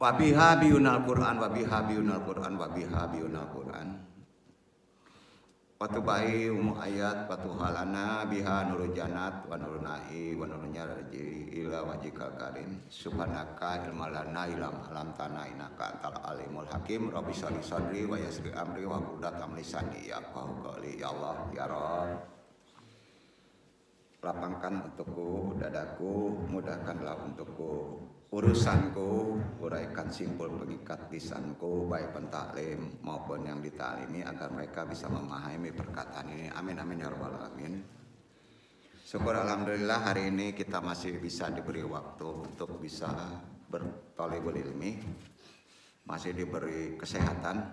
Wa biha biyunal Qur'an, wa biha biyunal Qur'an, wa biha biyunal Qur'an. Wa tubai ayat wa tuhalana biha nurul jannat wa nurun na'i wa nurun yarji ila wajhikal karim. Subhanaka ilmalana ilam alam tanah inaka antal alimul hakim. Rabbi sholli sadri wa yassir amri wa qudrat lisani yafqahu qawli. Ya Allah ya Rabb, lapangkan untukku dadaku, mudahkanlah untukku urusanku, uraikan simpul pengikat lisanku, baik pentaklim maupun yang ditaklimi, agar mereka bisa memahami perkataan ini. Amin amin ya rabbal alamin. Syukur alhamdulillah hari ini kita masih bisa diberi waktu untuk bisa berthalibul ilmi, masih diberi kesehatan,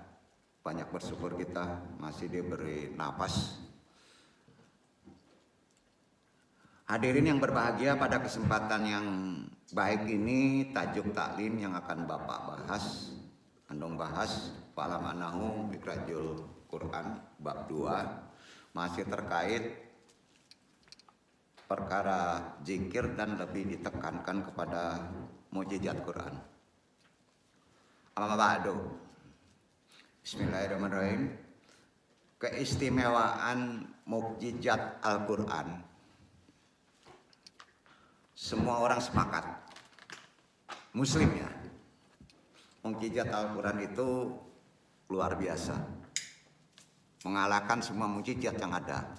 banyak bersyukur kita masih diberi napas. Hadirin yang berbahagia, pada kesempatan yang baik ini tajuk taklim yang akan Bapak bahas, Andong bahas Fa'lam annahu mikrajul Quran bab 2, masih terkait perkara zikir dan lebih ditekankan kepada mukjizat Quran. Amma ba'du. Bismillahirrahmanirrahim. Keistimewaan mukjizat Al-Quran, semua orang sepakat, Muslim ya, mukjizat Al-Quran itu luar biasa, mengalahkan semua mukjizat yang ada.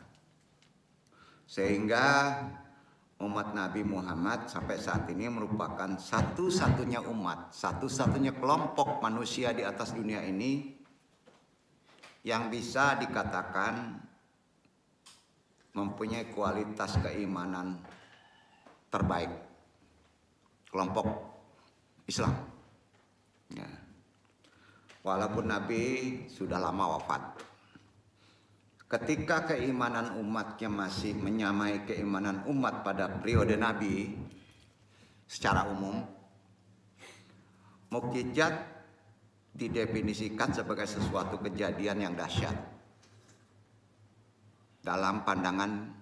Sehingga umat Nabi Muhammad sampai saat ini merupakan satu-satunya umat, satu-satunya kelompok manusia di atas dunia ini yang bisa dikatakan mempunyai kualitas keimanan terbaik, kelompok Islam ya. Walaupun Nabi sudah lama wafat, ketika keimanan umatnya masih menyamai keimanan umat pada periode Nabi, secara umum mukjizat didefinisikan sebagai sesuatu kejadian yang dahsyat dalam pandangan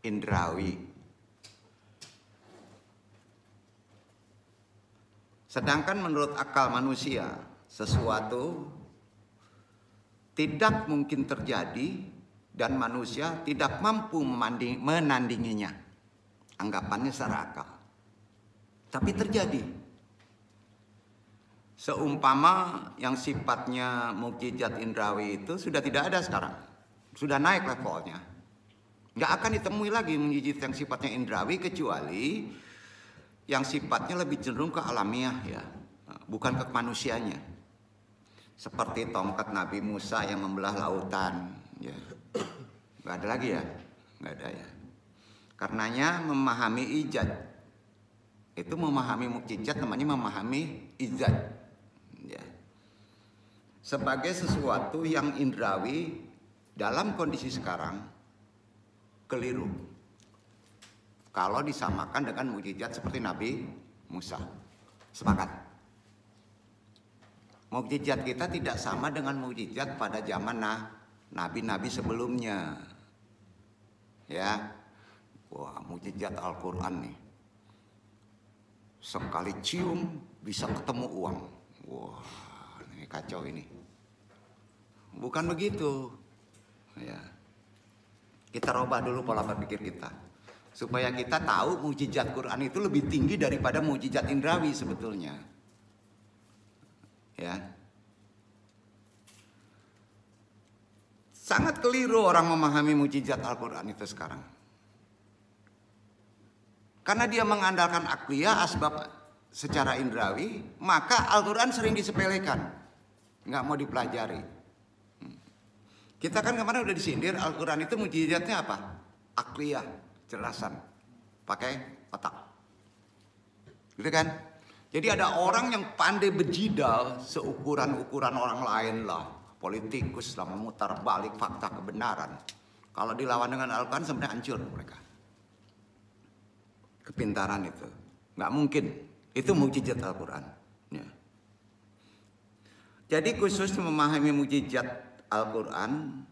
indrawi. Sedangkan menurut akal manusia, sesuatu tidak mungkin terjadi dan manusia tidak mampu menandinginya. Anggapannya secara akal. Tapi terjadi. Seumpama yang sifatnya mukjizat indrawi itu sudah tidak ada sekarang. Sudah naik levelnya. Nggak akan ditemui lagi mukjizat yang sifatnya indrawi, kecuali yang sifatnya lebih cenderung ke alamiah ya, bukan ke manusianya. Seperti tongkat Nabi Musa yang membelah lautan ya. Nggak ada lagi ya, nggak ada ya. Karenanya memahami ijaz itu memahami mukjizat, namanya memahami ijaz ya. Sebagai sesuatu yang indrawi dalam kondisi sekarang keliru kalau disamakan dengan mukjizat seperti Nabi Musa. Sepakat. Mukjizat kita tidak sama dengan mukjizat pada zaman nabi-nabi sebelumnya. Ya. Wah, mukjizat Al-Quran nih. Sekali cium bisa ketemu uang. Wah, ini kacau ini. Bukan begitu. Ya. Kita rubah dulu pola berpikir kita, supaya kita tahu mukjizat Quran itu lebih tinggi daripada mukjizat indrawi sebetulnya. Ya. Sangat keliru orang memahami mukjizat Al-Quran itu sekarang. Karena dia mengandalkan akliyah, asbab secara indrawi, maka Al-Quran sering disepelekan, nggak mau dipelajari. Kita kan kemarin udah disindir, Al-Quran itu mukjizatnya apa? Akliyah, cerdasan, pakai otak, gitu kan? Jadi ada orang yang pandai berjidal seukuran-ukuran orang lain lah, politikus lah, memutar balik fakta kebenaran. Kalau dilawan dengan Al-Quran sebenarnya hancur mereka. Kepintaran itu nggak mungkin, itu mukjizat Al-Quran ya. Jadi khusus memahami mukjizat Al-Quran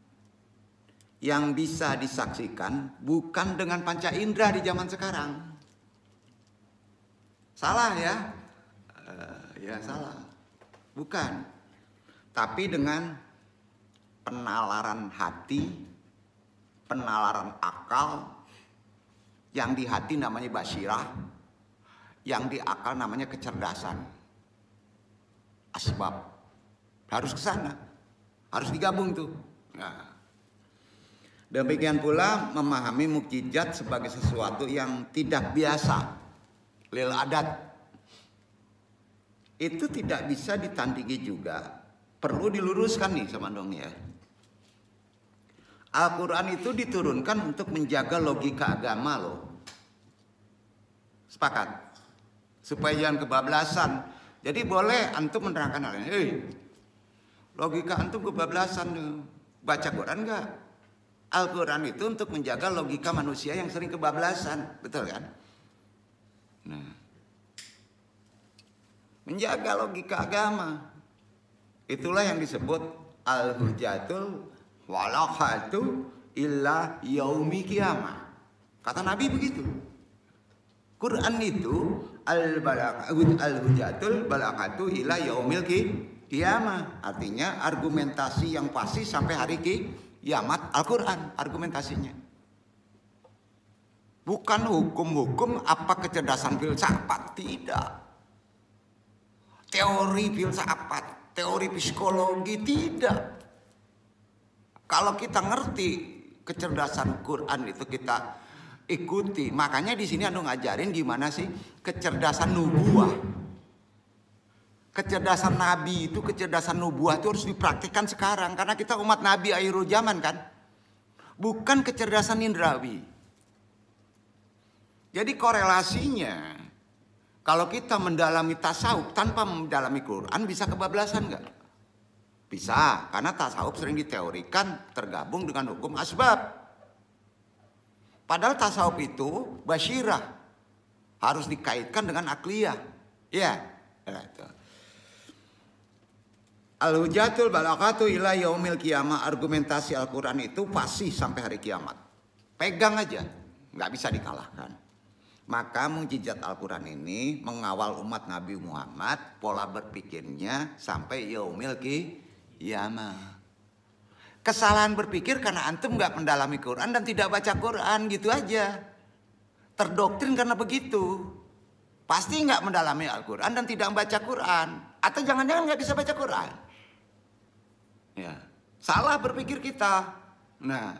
yang bisa disaksikan bukan dengan panca indera di zaman sekarang. Salah ya. Ya salah. Bukan. Tapi dengan penalaran hati, penalaran akal, yang di hati namanya basirah, yang di akal namanya kecerdasan. Asbab. Harus ke sana. Harus digabung tuh. Nah. Demikian pula memahami mukjizat sebagai sesuatu yang tidak biasa. Lil adat. Itu tidak bisa ditandingi juga. Perlu diluruskan nih sama dong ya. Al-Quran itu diturunkan untuk menjaga logika agama loh. Sepakat? Supaya jangan kebablasan. Jadi boleh antum menerangkan hal ini. Logika antum kebablasan. Baca Quran enggak? Al-Quran itu untuk menjaga logika manusia yang sering kebablasan. Betul kan? Nah, menjaga logika agama. Itulah yang disebut al-hujjatul walaqatu illa yaumi qiyamah. Kata Nabi begitu. Quran itu al-hujjatul balaqatu ila yaumil qiyamah. Artinya argumentasi yang pasti sampai hari kiamat. Al-Quran argumentasinya. Bukan hukum-hukum apa kecerdasan filsafat, tidak. Teori filsafat, teori psikologi, tidak. Kalau kita ngerti kecerdasan Quran itu kita ikuti. Makanya di sini anu ngajarin gimana sih kecerdasan nubuah. Kecerdasan Nabi itu, kecerdasan nubuah itu harus dipraktikkan sekarang. Karena kita umat Nabi akhir zaman kan. Bukan kecerdasan indrawi. Jadi korelasinya, kalau kita mendalami tasawuf tanpa mendalami Quran bisa kebablasan nggak? Bisa, karena tasawuf sering diteorikan tergabung dengan hukum asbab. Padahal tasawuf itu basyirah, harus dikaitkan dengan akliyah. Ya, itu. Al-hujjatul balaqatu ila yaumil qiyamah, argumentasi Al-Quran itu pasti sampai hari kiamat. Pegang aja, nggak bisa dikalahkan. Maka mukjizat Al-Quran ini mengawal umat Nabi Muhammad pola berpikirnya sampai yaumil qiyamah. Kesalahan berpikir karena antum nggak mendalami Quran dan tidak baca Quran gitu aja. Terdoktrin karena begitu. Pasti nggak mendalami Al-Quran dan tidak membaca Quran. Atau jangan-jangan nggak bisa baca Quran. Ya, salah berpikir kita. Nah,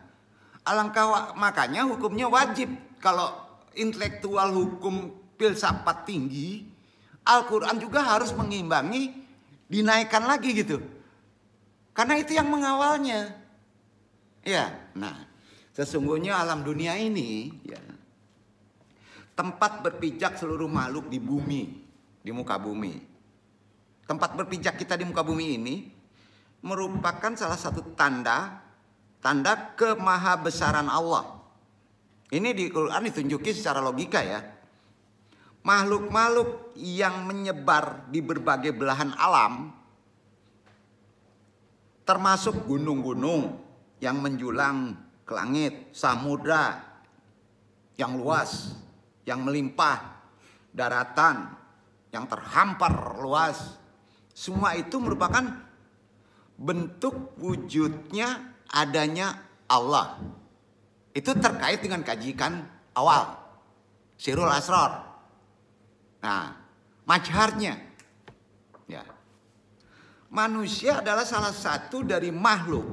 alangkah makanya hukumnya wajib. Kalau intelektual hukum filsafat tinggi, Al-Quran juga harus mengimbangi, dinaikkan lagi gitu. Karena itu yang mengawalnya. Ya, nah, sesungguhnya alam dunia ini ya, tempat berpijak seluruh makhluk di bumi, di muka bumi. Tempat berpijak kita di muka bumi ini merupakan salah satu tanda kemahabesaran Allah. Ini di Quran ditunjuki secara logika ya. Makhluk-makhluk yang menyebar di berbagai belahan alam, termasuk gunung-gunung yang menjulang ke langit, samudra yang luas, yang melimpah, daratan yang terhampar luas. Semua itu merupakan bentuk wujudnya adanya Allah. Itu terkait dengan kajian awal, Sirul Asrar. Nah, majharnya. Ya. Manusia adalah salah satu dari makhluk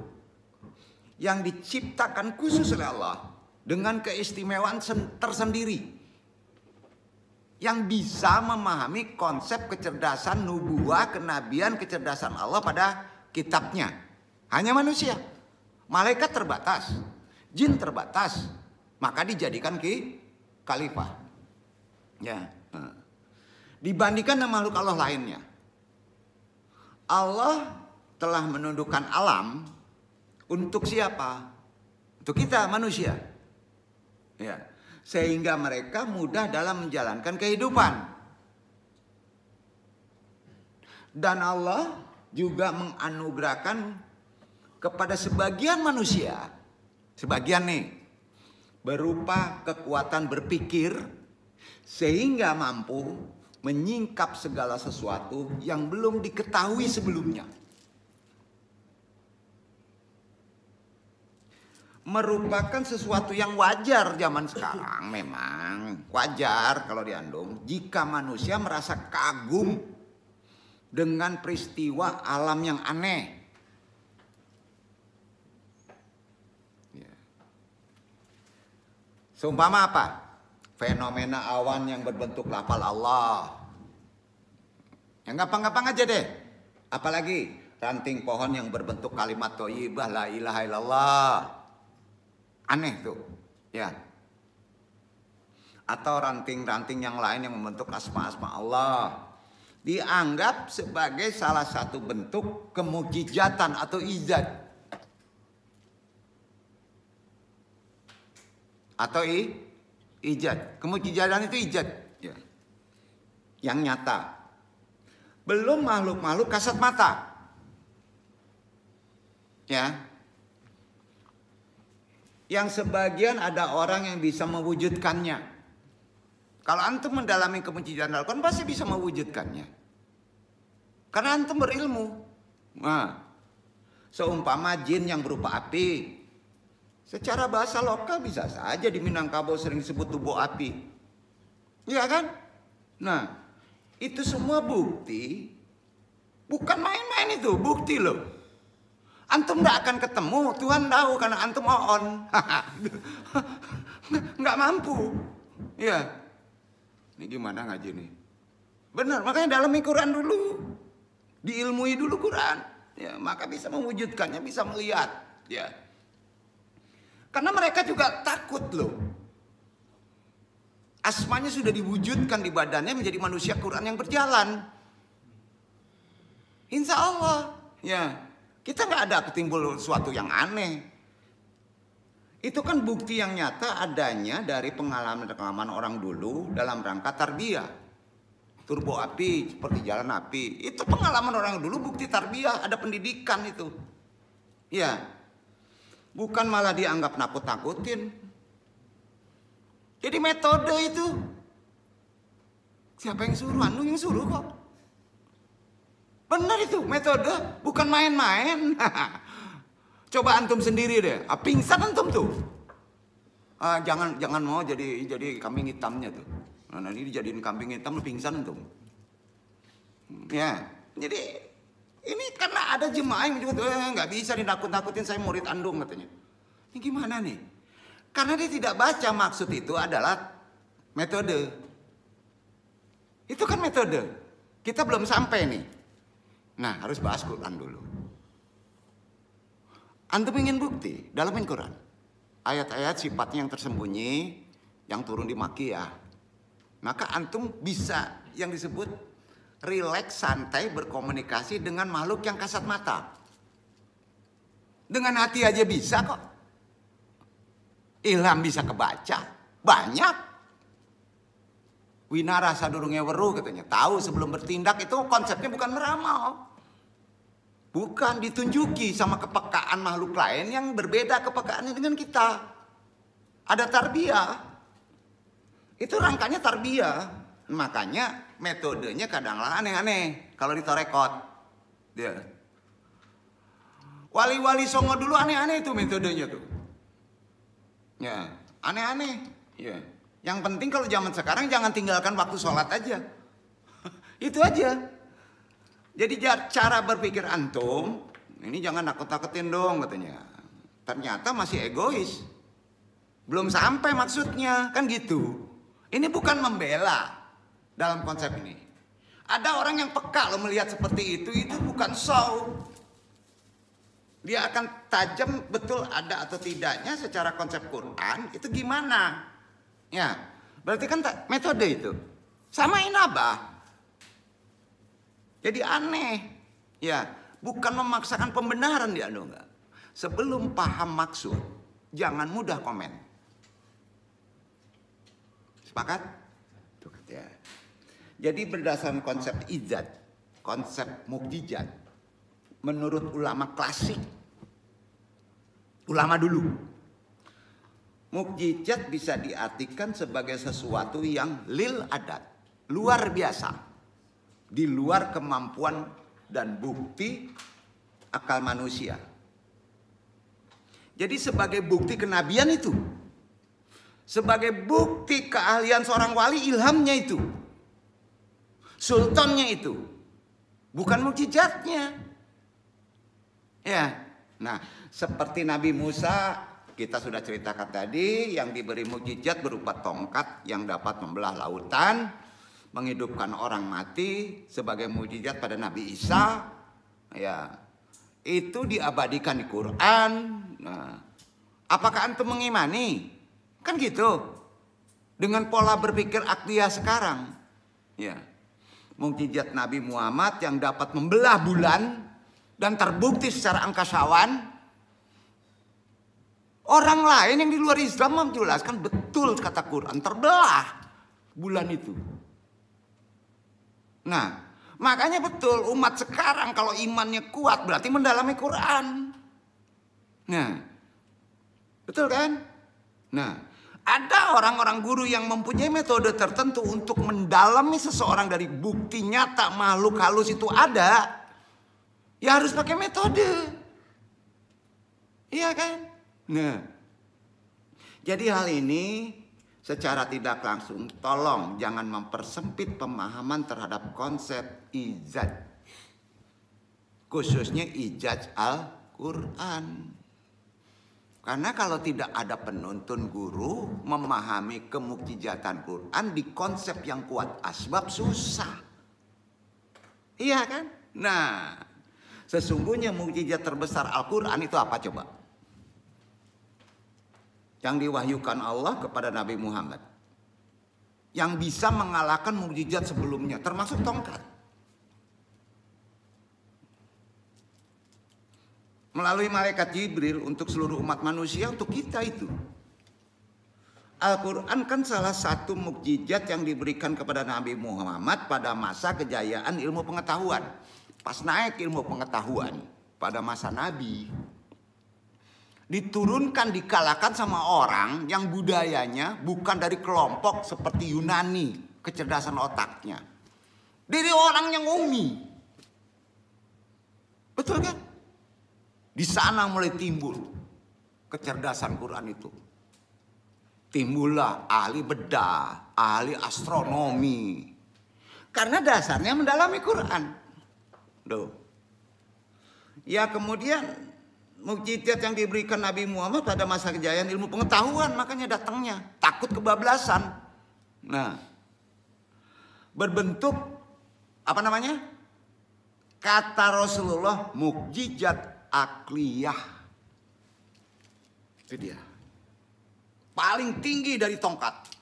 yang diciptakan khusus oleh Allah dengan keistimewaan tersendiri. Yang bisa memahami konsep kecerdasan nubuah, kenabian, kecerdasan Allah pada kitabnya. Hanya manusia. Malaikat terbatas. Jin terbatas, maka dijadikan khalifah. Ya. Dibandingkan dengan makhluk Allah lainnya, Allah telah menundukkan alam untuk siapa? Untuk kita manusia. Ya. Sehingga mereka mudah dalam menjalankan kehidupan. Dan Allah juga menganugerahkan kepada sebagian manusia, sebagian nih, berupa kekuatan berpikir sehingga mampu menyingkap segala sesuatu yang belum diketahui sebelumnya. Merupakan sesuatu yang wajar zaman sekarang, memang wajar kalau diandung jika manusia merasa kagum dengan peristiwa alam yang aneh. Seumpama apa? Fenomena awan yang berbentuk lafal Allah. Yang gampang-gampang aja deh. Apalagi ranting pohon yang berbentuk kalimat thayyibah la ilaha illallah. Aneh tuh, ya. Atau ranting-ranting yang lain yang membentuk asma-asma Allah. Dianggap sebagai salah satu bentuk kemukjizatan atau ijaz. Atau ijaz. Kemukjizatan itu ijaz, ya. Yang nyata. Belum makhluk-makhluk kasat mata. Ya. Yang sebagian ada orang yang bisa mewujudkannya. Kalau antum mendalami kemujizatan Al-Quran pasti bisa mewujudkannya. Karena antum berilmu. Nah, seumpama jin yang berupa api. Secara bahasa lokal bisa saja di Minangkabau sering disebut tubuh api. Iya kan? Nah, itu semua bukti. Bukan main-main itu, bukti loh. Antum gak akan ketemu, Tuhan tahu karena antum on. Nggak mampu. Ya, ini gimana ngaji nih? Benar, makanya dalami Quran dulu, diilmui dulu Quran. Ya, maka bisa mewujudkannya, bisa melihat. Ya, karena mereka juga takut loh. Asmanya sudah diwujudkan di badannya menjadi manusia Quran yang berjalan. Insya Allah, ya. Kita nggak ada ketimbul sesuatu yang aneh. Itu kan bukti yang nyata adanya dari pengalaman-pengalaman orang dulu dalam rangka tarbiyah. Turbo api seperti jalan api. Itu pengalaman orang dulu, bukti tarbiyah, ada pendidikan itu. Ya, bukan malah dianggap nakut-nakutin. Jadi metode itu siapa yang suruh? Anu yang suruh kok. Benar itu metode, bukan main-main. Coba antum sendiri deh, pingsan antum tuh. Jangan mau jadi kambing hitamnya tuh. Nah, nanti dijadiin kambing hitam pingsan antum. Ya, jadi ini karena ada jemaah yang menyebut nggak bisa dinakut-nakutin, saya murid andung katanya. Ini gimana nih? Karena dia tidak baca maksud itu adalah metode. Itu kan metode. Kita belum sampai nih. Nah, harus bahas Quran dulu. Antum ingin bukti, dalamin Quran. Ayat-ayat sifatnya yang tersembunyi, yang turun di Makkiyah. Maka antum bisa yang disebut rileks, santai, berkomunikasi dengan makhluk yang kasat mata. Dengan hati aja bisa kok. Ilham bisa kebaca, banyak. Winara sadurunge weruh katanya. Tahu sebelum bertindak, itu konsepnya bukan meramal. Bukan ditunjuki sama kepekaan makhluk lain yang berbeda kepekaannya dengan kita. Ada tarbiyah. Itu rangkanya tarbiyah. Makanya metodenya kadang-kadang aneh-aneh kalau ditorekot. Ya. Wali-wali Songo dulu aneh-aneh itu metodenya tuh. Ya, aneh-aneh. Ya. Yang penting kalau zaman sekarang jangan tinggalkan waktu sholat aja. Itu aja. Jadi cara berpikir antum, ini jangan nakut-nakutin dong katanya. Ternyata masih egois. Belum sampai maksudnya, kan gitu. Ini bukan membela dalam konsep ini. Ada orang yang peka loh melihat seperti itu bukan show. Dia akan tajam betul ada atau tidaknya secara konsep Quran, itu gimana? Ya, berarti kan metode itu. Samain Abah. Jadi aneh. Ya, bukan memaksakan pembenaran dia enggak. Sebelum paham maksud, jangan mudah komen. Sepakat? Tuh, ya. Jadi berdasarkan konsep ijaz, konsep mukjizat, menurut ulama klasik, ulama dulu, mukjizat bisa diartikan sebagai sesuatu yang lil adat, luar biasa, di luar kemampuan dan bukti akal manusia. Jadi sebagai bukti kenabian itu, sebagai bukti keahlian seorang wali, ilhamnya itu, sultannya itu, bukan mukjizatnya. Ya, nah seperti Nabi Musa kita sudah ceritakan tadi, yang diberi mukjizat berupa tongkat yang dapat membelah lautan, menghidupkan orang mati. Sebagai mukjizat pada Nabi Isa, ya itu diabadikan di Quran. Nah, apakah antum mengimani? Kan gitu. Dengan pola berpikir akliah sekarang, ya mukjizat Nabi Muhammad yang dapat membelah bulan dan terbukti secara angkasawan. Orang lain yang di luar Islam menjelaskan betul kata Quran, terbelah bulan itu. Nah, makanya betul umat sekarang kalau imannya kuat berarti mendalami Quran. Nah, betul kan? Nah, ada orang-orang guru yang mempunyai metode tertentu untuk mendalami seseorang dari bukti nyata makhluk halus itu ada. Ya harus pakai metode. Iya kan? Nah, jadi hal ini secara tidak langsung tolong jangan mempersempit pemahaman terhadap konsep ijaz. Khususnya ijaz Al-Quran. Karena kalau tidak ada penuntun guru memahami kemukjizatan Quran di konsep yang kuat asbab susah. Iya kan? Nah, sesungguhnya mukjizat terbesar Al-Quran itu apa coba? Yang diwahyukan Allah kepada Nabi Muhammad. Yang bisa mengalahkan mukjizat sebelumnya, termasuk tongkat. Melalui malaikat Jibril untuk seluruh umat manusia, untuk kita itu. Al-Quran kan salah satu mukjizat yang diberikan kepada Nabi Muhammad pada masa kejayaan ilmu pengetahuan. Pas naik ilmu pengetahuan pada masa Nabi, diturunkan dikalahkan sama orang yang budayanya bukan dari kelompok seperti Yunani, kecerdasan otaknya. Dari orang yang umi. Betul kan? Di sana mulai timbul kecerdasan Quran itu. Timbullah ahli bedah, ahli astronomi. Karena dasarnya mendalami Quran. Duh. Ya kemudian mukjizat yang diberikan Nabi Muhammad pada masa kejayaan ilmu pengetahuan, makanya datangnya takut kebablasan. Nah, berbentuk apa namanya? Kata Rasulullah mukjizat akliyah. Itu dia. Paling tinggi dari tongkat.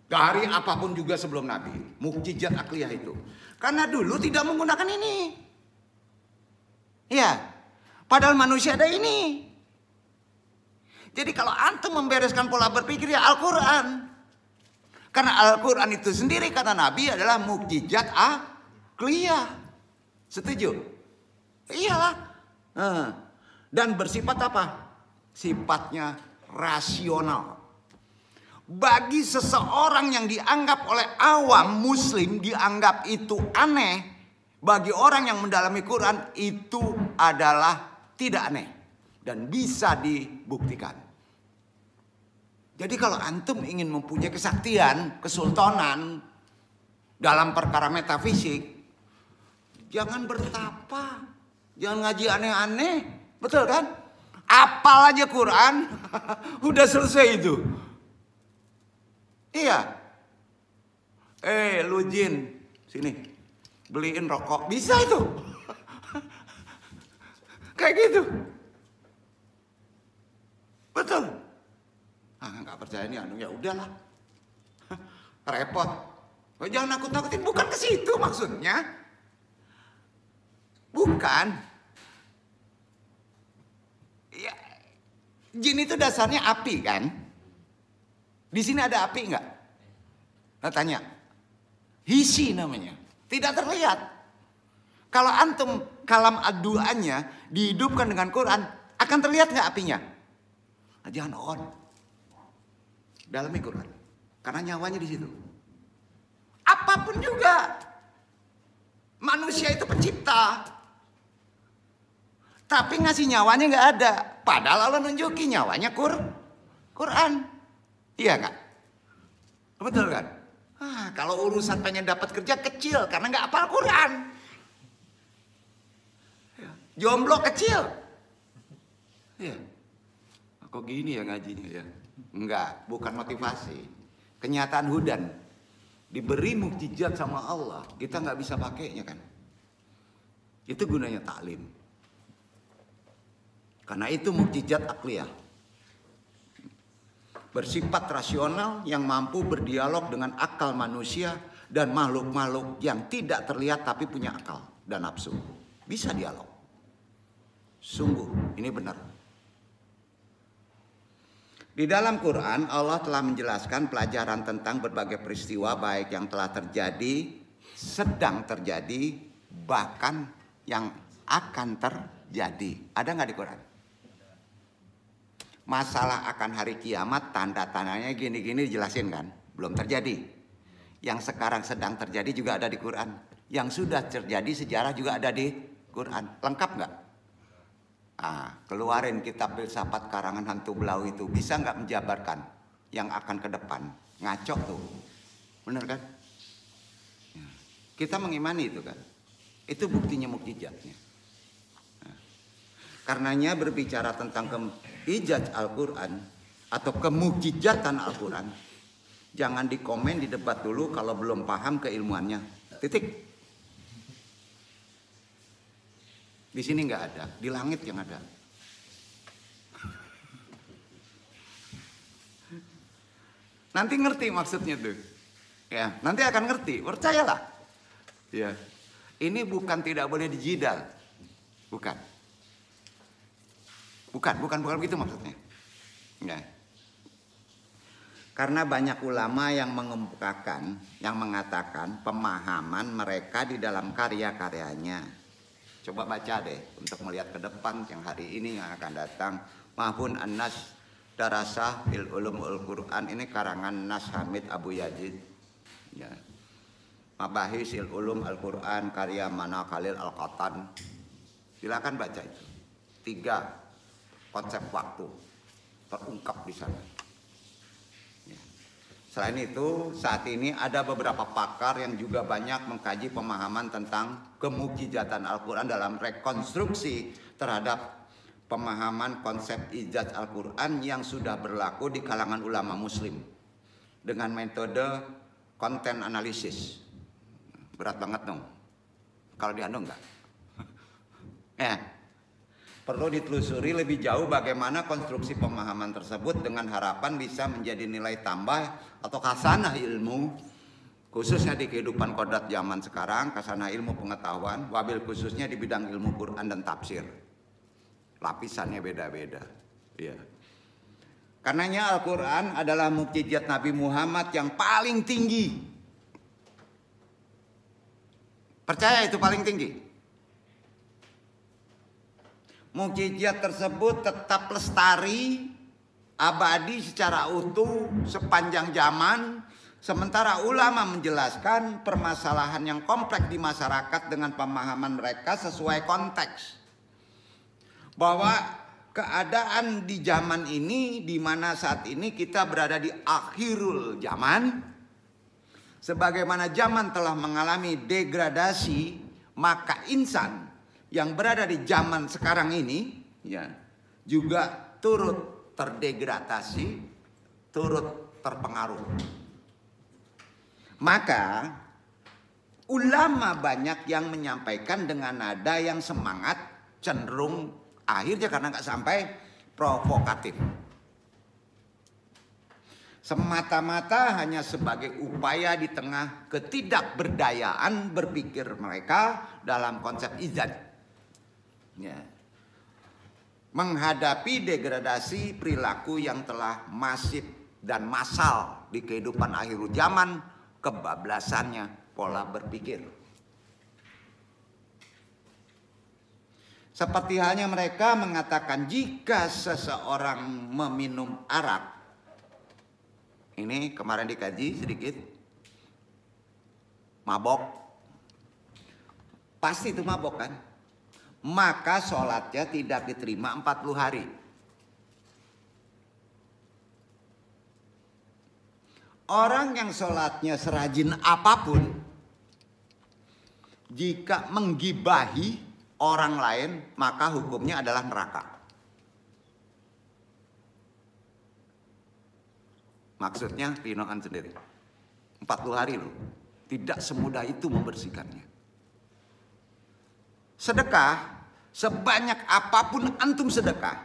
Dari apapun juga sebelum Nabi. Mukjizat akliyah itu. Karena dulu tidak menggunakan ini. Ya. Padahal manusia ada ini. Jadi kalau antum membereskan pola berpikir ya Al-Quran. Karena Al-Quran itu sendiri kata Nabi adalah mukjizat akliyah. Setuju? Iyalah. Dan bersifat apa? Sifatnya rasional. Bagi seseorang yang dianggap oleh awam muslim dianggap itu aneh, bagi orang yang mendalami Quran itu adalah tidak aneh dan bisa dibuktikan. Jadi kalau antum ingin mempunyai kesaktian, kesultanan dalam perkara metafisik, jangan bertapa. Jangan ngaji aneh-aneh, betul kan? Apal aja Quran, udah selesai itu. Iya. Lu Jin, sini, beliin rokok, bisa itu. Kayak gitu. Betul. Nggak percaya nih, ya udahlah. Repot. Jangan nakut-nakutin, bukan ke situ maksudnya. Bukan. Ya, jin itu dasarnya api kan? Di sini ada api enggak? Nah, tanya. Hisi namanya. Tidak terlihat. Kalau antum kalam aduannya dihidupkan dengan Quran, akan terlihat nggak apinya? Nah, jangan on. Dalami Quran. Karena nyawanya di situ. Apa apapun juga. Manusia itu pencipta. Tapi ngasih nyawanya nggak ada. Padahal Allah nunjukin nyawanya Quran. Iya nggak? Betul kan? Kalau urusan pengen dapat kerja kecil karena nggak hafal Quran. Jomblo kecil. Ya. Kok gini ya ngajinya ya? Enggak, bukan motivasi. Kenyataan hudan. Diberi mukjizat sama Allah, kita nggak bisa pakainya kan? Itu gunanya taklim. Karena itu mukjizat akliyah. Bersifat rasional yang mampu berdialog dengan akal manusia dan makhluk-makhluk yang tidak terlihat tapi punya akal dan nafsu. Bisa dialog. Sungguh, ini benar. Di dalam Quran, Allah telah menjelaskan pelajaran tentang berbagai peristiwa baik yang telah terjadi, sedang terjadi, bahkan yang akan terjadi. Ada nggak di Quran? Masalah akan hari kiamat, tanda-tandanya gini-gini dijelasin kan? Belum terjadi. Yang sekarang sedang terjadi juga ada di Quran. Yang sudah terjadi sejarah juga ada di Quran. Lengkap nggak? Keluarin kitab filsafat karangan hantu belau itu. Bisa nggak menjabarkan yang akan ke depan? Ngaco tuh. Bener kan? Kita mengimani itu kan? Itu buktinya mukjizatnya. Karenanya berbicara tentang ijaz Al-Quran atau kemukjizatan Al-Quran, jangan dikomen di debat dulu kalau belum paham keilmuannya. Titik. Di sini nggak ada, di langit yang ada. Nanti ngerti maksudnya tuh, ya. Nanti akan ngerti, percayalah. Ya, ini bukan tidak boleh dijidal, bukan begitu maksudnya. Ya. Karena banyak ulama yang mengemukakan, yang mengatakan pemahaman mereka di dalam karya-karyanya. Coba baca deh untuk melihat ke depan yang hari ini yang akan datang. Mahfun An-Nas Darasah fil Ulum Al-Quran, ini karangan Nas Hamid Abu Yazid. Ya. Mabahis il Ulum Al-Quran karya Mana Khalil Al-Qatan. Silakan baca itu. 3 konsep waktu terungkap di sana. Ya. Selain itu, saat ini ada beberapa pakar yang juga banyak mengkaji pemahaman tentang kemukjizatan Al-Quran dalam rekonstruksi terhadap pemahaman konsep ijaz Al-Quran yang sudah berlaku di kalangan ulama muslim dengan metode konten analisis. Berat banget dong. Kalau di Anda enggak. Perlu ditelusuri lebih jauh bagaimana konstruksi pemahaman tersebut dengan harapan bisa menjadi nilai tambah atau khasanah ilmu, khususnya di kehidupan kodrat zaman sekarang, khasanah ilmu pengetahuan, wabil khususnya di bidang ilmu Quran dan tafsir. Lapisannya beda-beda. Ya. Karenanya Al-Quran adalah mukjizat Nabi Muhammad yang paling tinggi. Percaya itu paling tinggi. Mukjizat tersebut tetap lestari, abadi secara utuh sepanjang zaman. Sementara ulama menjelaskan permasalahan yang kompleks di masyarakat dengan pemahaman mereka sesuai konteks. Bahwa keadaan di zaman ini, di mana saat ini kita berada di akhirul zaman, sebagaimana zaman telah mengalami degradasi, maka insan yang berada di zaman sekarang ini ya juga turut terdegradasi, turut terpengaruh. Maka ulama banyak yang menyampaikan dengan nada yang semangat, cenderung akhirnya karena nggak sampai provokatif. Semata-mata hanya sebagai upaya di tengah ketidakberdayaan berpikir mereka dalam konsep ijaz. Ya. Menghadapi degradasi perilaku yang telah masif dan massal di kehidupan akhir zaman, kebablasannya pola berpikir. Seperti halnya mereka mengatakan jika seseorang meminum arak, ini kemarin dikaji sedikit, mabok, pasti itu mabok kan, maka sholatnya tidak diterima 40 hari. Orang yang sholatnya serajin apapun, jika menggibahi orang lain, maka hukumnya adalah neraka. Maksudnya Rinoan sendiri 40 hari loh. Tidak semudah itu membersihkannya. Sedekah, sebanyak apapun antum sedekah,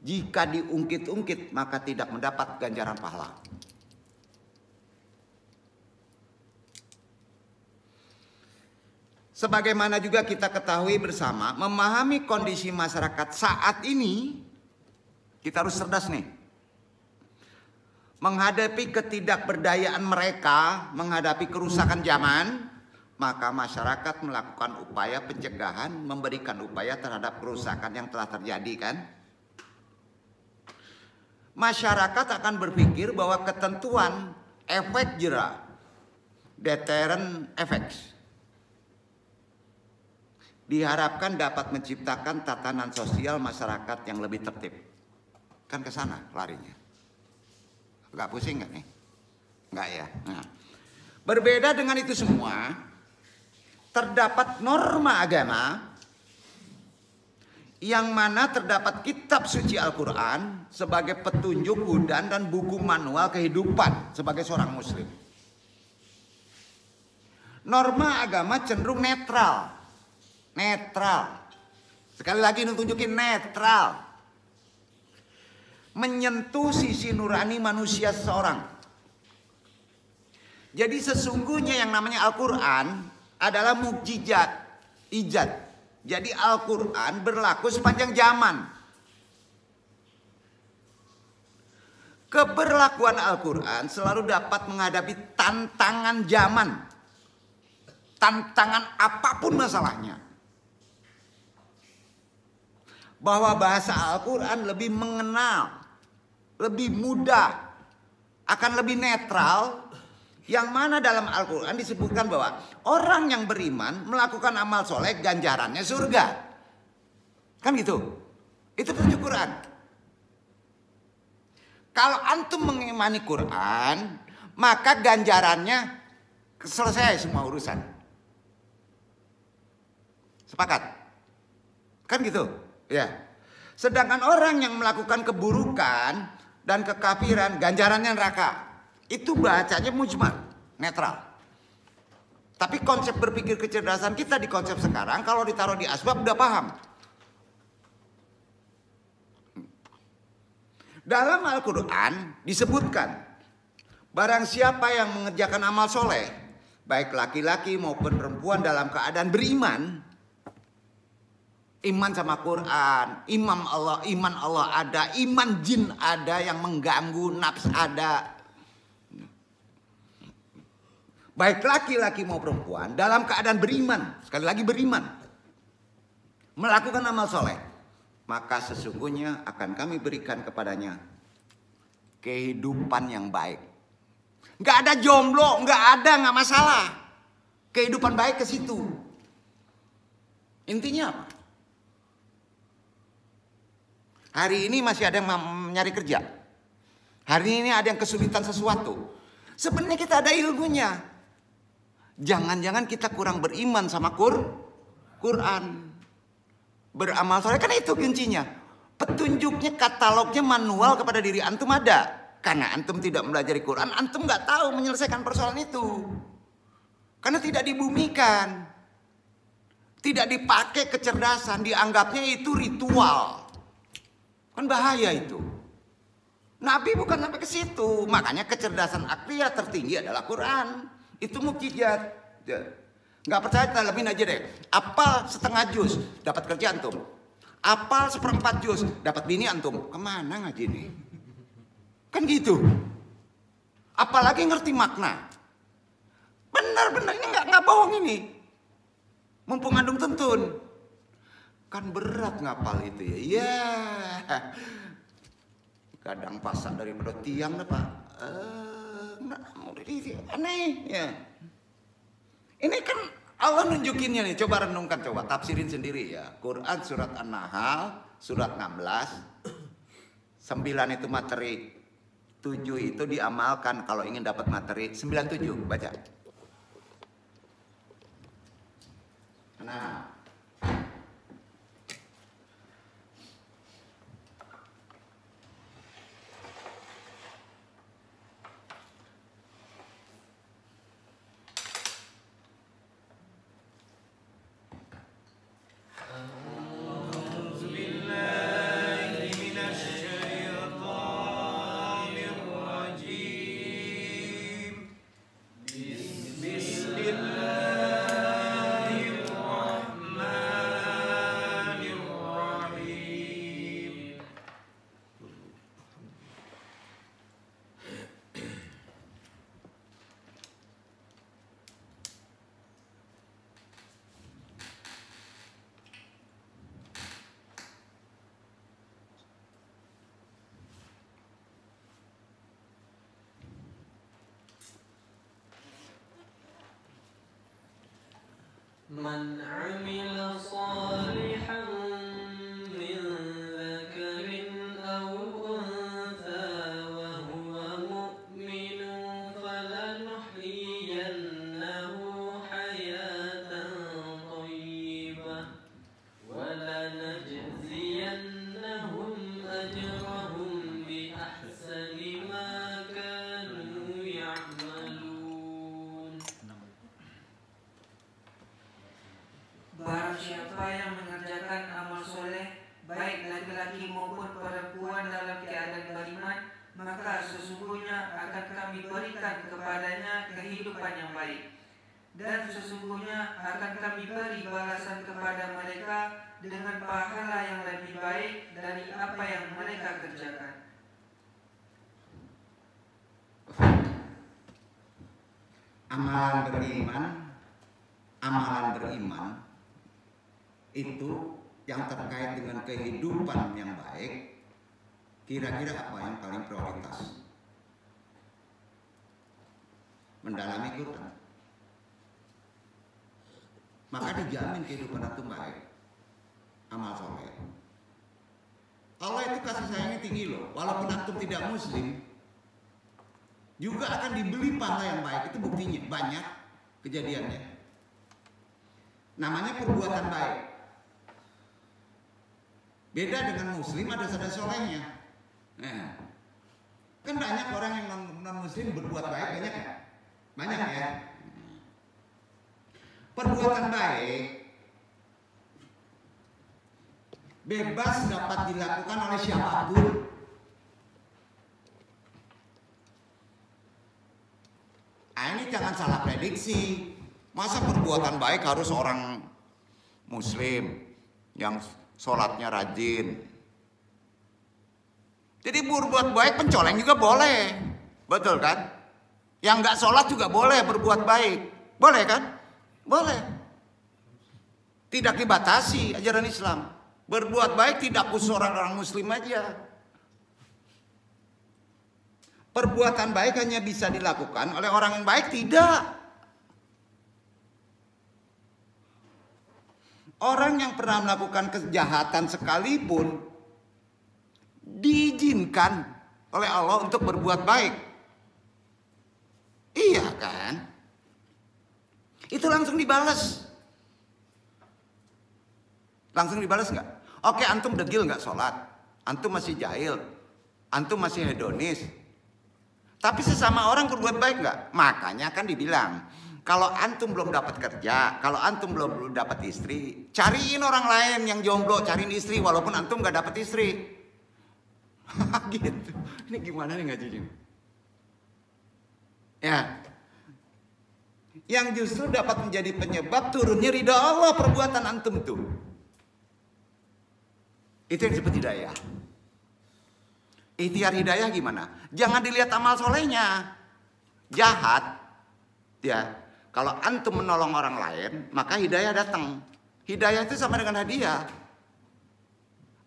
jika diungkit-ungkit maka tidak mendapat ganjaran pahala. Sebagaimana juga kita ketahui bersama, memahami kondisi masyarakat saat ini, kita harus cerdas nih. Menghadapi ketidakberdayaan mereka, menghadapi kerusakan zaman, maka masyarakat melakukan upaya pencegahan, memberikan upaya terhadap kerusakan yang telah terjadi kan. Masyarakat akan berpikir bahwa ketentuan efek jera, deterrent effects, diharapkan dapat menciptakan tatanan sosial masyarakat yang lebih tertib. Kan ke sana larinya. Gak pusing gak nih? Enggak ya. Nah, berbeda dengan itu semua, terdapat norma agama yang mana terdapat kitab suci Al-Quran sebagai petunjuk hudan dan buku manual kehidupan sebagai seorang muslim. Norma agama cenderung netral. Netral. Sekali lagi tunjukin netral. Menyentuh sisi nurani manusia seseorang. Jadi sesungguhnya yang namanya Al-Quran adalah mukjizat, ijaz. Jadi Al-Quran berlaku sepanjang zaman. Keberlakuan Al-Quran selalu dapat menghadapi tantangan zaman. Tantangan apapun masalahnya. Bahwa bahasa Al-Quran lebih mengenal, lebih mudah, akan lebih netral. Yang mana dalam Al-Quran disebutkan bahwa orang yang beriman melakukan amal soleh ganjarannya surga. Kan gitu. Itu petunjuk Quran. Kalau antum mengimani Quran, maka ganjarannya selesai semua urusan. Sepakat? Kan gitu. Ya. Sedangkan orang yang melakukan keburukan dan kekafiran, ganjarannya neraka. Itu bacanya mujmal, netral. Tapi konsep berpikir kecerdasan kita di konsep sekarang, kalau ditaruh di asbab udah paham. Dalam Al-Quran disebutkan, barang siapa yang mengerjakan amal soleh, baik laki-laki maupun perempuan dalam keadaan beriman, iman sama Quran, iman Allah ada, iman jin ada yang mengganggu, nafs ada. Baik laki-laki mau perempuan dalam keadaan beriman, sekali lagi beriman, melakukan amal soleh, maka sesungguhnya akan kami berikan kepadanya kehidupan yang baik. Nggak ada jomblo, nggak masalah. Kehidupan baik ke situ. Intinya apa? Hari ini masih ada yang nyari kerja. Hari ini ada yang kesulitan sesuatu. Sebenarnya kita ada ilmunya. Jangan-jangan kita kurang beriman sama Quran. Beramal soleh, kan itu kuncinya. Petunjuknya, katalognya, manual kepada diri antum ada. Karena antum tidak mempelajari Quran, antum nggak tahu menyelesaikan persoalan itu. Karena tidak dibumikan. Tidak dipakai kecerdasan, dianggapnya itu ritual. Kan bahaya itu. Nabi bukan sampai ke situ. Makanya kecerdasan akliyah tertinggi adalah Quran. Itu mukjizat. Nggak percaya, dalamin aja deh. Apal setengah juz, dapat kerja antum. Apal 1/4 juz, dapat bini antum. Kemana ngaji nih? Kan gitu. Apalagi ngerti makna. Benar-benar ini nggak bohong ini. Mumpung andung tuntun. Kan berat ngapal itu ya. Ya. Kadang pasak daripada tiang dah Pak. Aneh ya. Ini kan Allah nunjukinnya nih, coba renungkan, coba tafsirin sendiri ya. Quran surat An-Nahl, surat 16. 9 itu materi, 7 itu diamalkan kalau ingin dapat materi. 97, baca. Nah. من عمل صالحا من ذكر أو أنثى وهو مؤمن فلنحيينه حياة طيبة ولنجزينهم أجرهم بأحسن ما كانوا يعملون. Barang siapa yang mengerjakan amal soleh, baik laki-laki maupun perempuan dalam keadaan beriman, maka sesungguhnya akan kami berikan kepadanya kehidupan yang baik. Dan sesungguhnya akan kami beri balasan kepada mereka dengan pahala yang lebih baik dari apa yang mereka kerjakan. Amalan beriman itu yang terkait dengan kehidupan yang baik, kira-kira apa yang paling prioritas? Mendalami Quran. Maka dijamin kehidupan itu baik. Amal soleh. Allah itu kasih sayangnya tinggi loh. Walaupun antum tidak muslim, juga akan dibeli pahala yang baik. Itu buktinya banyak kejadiannya. Namanya perbuatan baik. Beda dengan muslim, ada saudara solehnya. Nah, kan banyak orang yang non muslim berbuat baik, banyak ya. Perbuatan baik bebas dapat dilakukan oleh siapapun. Ini jangan salah prediksi. Masa perbuatan baik harus orang muslim yang sholatnya rajin. Jadi berbuat baik pencoleng juga boleh, betul kan? Yang nggak sholat juga boleh berbuat baik, boleh kan? Boleh. Tidak dibatasi ajaran Islam. Berbuat baik tidak khusus orang-orang muslim aja. Perbuatan baik hanya bisa dilakukan oleh orang yang baik, tidak. Orang yang pernah melakukan kejahatan sekalipun diizinkan oleh Allah untuk berbuat baik. Iya kan? Itu langsung dibalas. Langsung dibalas nggak? Oke, antum degil nggak sholat, antum masih jahil, antum masih hedonis. Tapi sesama orang berbuat baik nggak? Makanya kan dibilang, kalau antum belum dapat kerja, kalau antum belum dapat istri, cariin orang lain yang jomblo, cariin istri walaupun antum nggak dapat istri. Gitu. Ini gimana nih ngaji ini? Ya. Yang justru dapat menjadi penyebab turunnya ridha Allah perbuatan antum tuh. Itu yang disebut hidayah. Ikhtiar hidayah gimana? Jangan dilihat amal solehnya. Jahat, ya. Kalau antum menolong orang lain, maka hidayah datang. Hidayah itu sama dengan hadiah.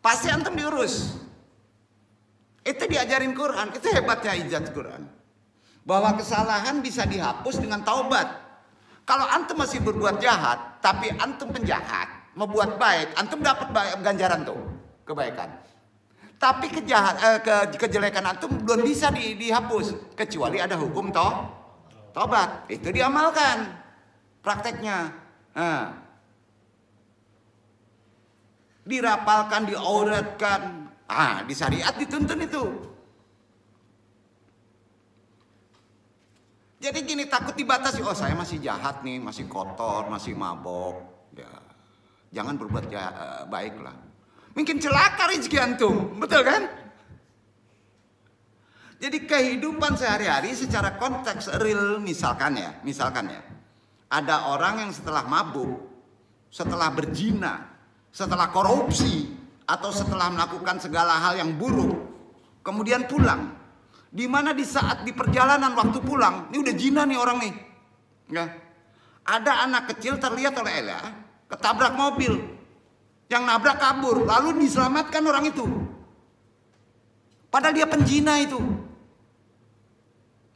Pasti antum diurus. Itu diajarin Quran. Itu hebatnya ijaz Quran. Bahwa kesalahan bisa dihapus dengan taubat. Kalau antum masih berbuat jahat, tapi antum penjahat, membuat baik, antum dapat ganjaran tuh, kebaikan. Tapi kejelekan antum belum bisa dihapus, kecuali ada hukum tobat. Itu diamalkan prakteknya. Dirapalkan, diauratkan. Di syariat dituntun itu. Jadi gini, takut dibatasi. Oh, saya masih jahat nih, masih kotor, masih mabok. Ya, jangan berbuat baik lah. Mungkin celaka rezeki antum, betul kan? Jadi kehidupan sehari-hari secara konteks real, misalkan ya, ada orang yang setelah mabuk, setelah berzina, setelah korupsi, atau setelah melakukan segala hal yang buruk, kemudian pulang. Di mana di saat di perjalanan waktu pulang, ini udah zina nih orang nih, ya. Ada anak kecil terlihat oleh Ella ketabrak mobil, yang nabrak kabur, lalu diselamatkan orang itu. Padahal dia penzina itu,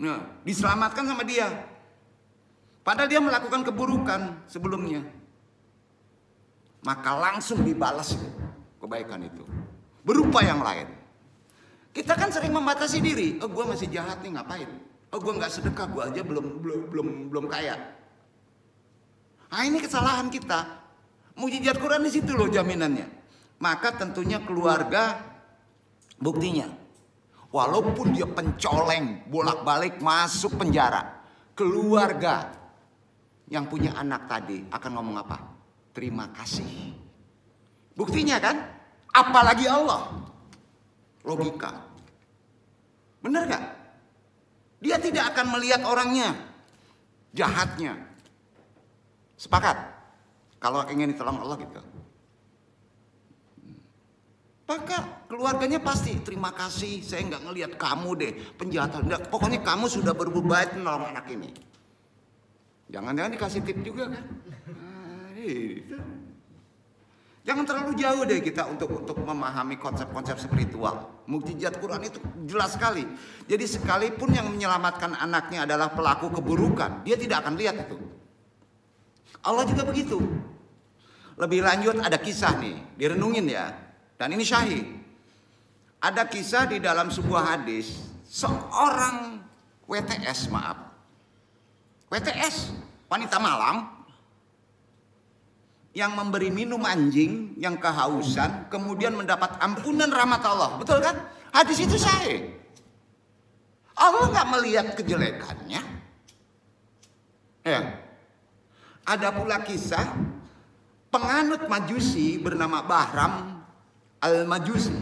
nah, diselamatkan sama dia. Padahal dia melakukan keburukan sebelumnya, maka langsung dibalas kebaikan itu berupa yang lain. Kita kan sering membatasi diri. Oh, gue masih jahat nih, ngapain? Oh, gue nggak sedekah, gue aja belum kaya. Nah, ini kesalahan kita. Mukjizat Quran di situ loh jaminannya. Maka tentunya keluarga buktinya. Walaupun dia pencoleng, bolak-balik masuk penjara, keluarga yang punya anak tadi akan ngomong apa? Terima kasih. Buktinya kan? Apalagi Allah. Logika. Benar gak? Dia tidak akan melihat orangnya, jahatnya. Sepakat? Kalau ingin ditolong Allah gitu. Maka keluarganya pasti terima kasih, saya nggak ngelihat kamu deh penjahat. Pokoknya kamu sudah berbuat baik menolong anak ini. Jangan-jangan dikasih tip juga kan? Jangan terlalu jauh deh kita untuk memahami konsep-konsep spiritual. Mukjizat Quran itu jelas sekali. Jadi sekalipun yang menyelamatkan anaknya adalah pelaku keburukan, dia tidak akan lihat itu. Allah juga begitu. Lebih lanjut ada kisah nih, direnungin ya. Dan ini syahid. Ada kisah di dalam sebuah hadis, seorang WTS, wanita malam, yang memberi minum anjing yang kehausan, kemudian mendapat ampunan rahmat Allah. Betul kan? Hadis itu sahih. Allah nggak melihat kejelekannya. Ya. Ada pula kisah penganut Majusi bernama Bahram al-Majusi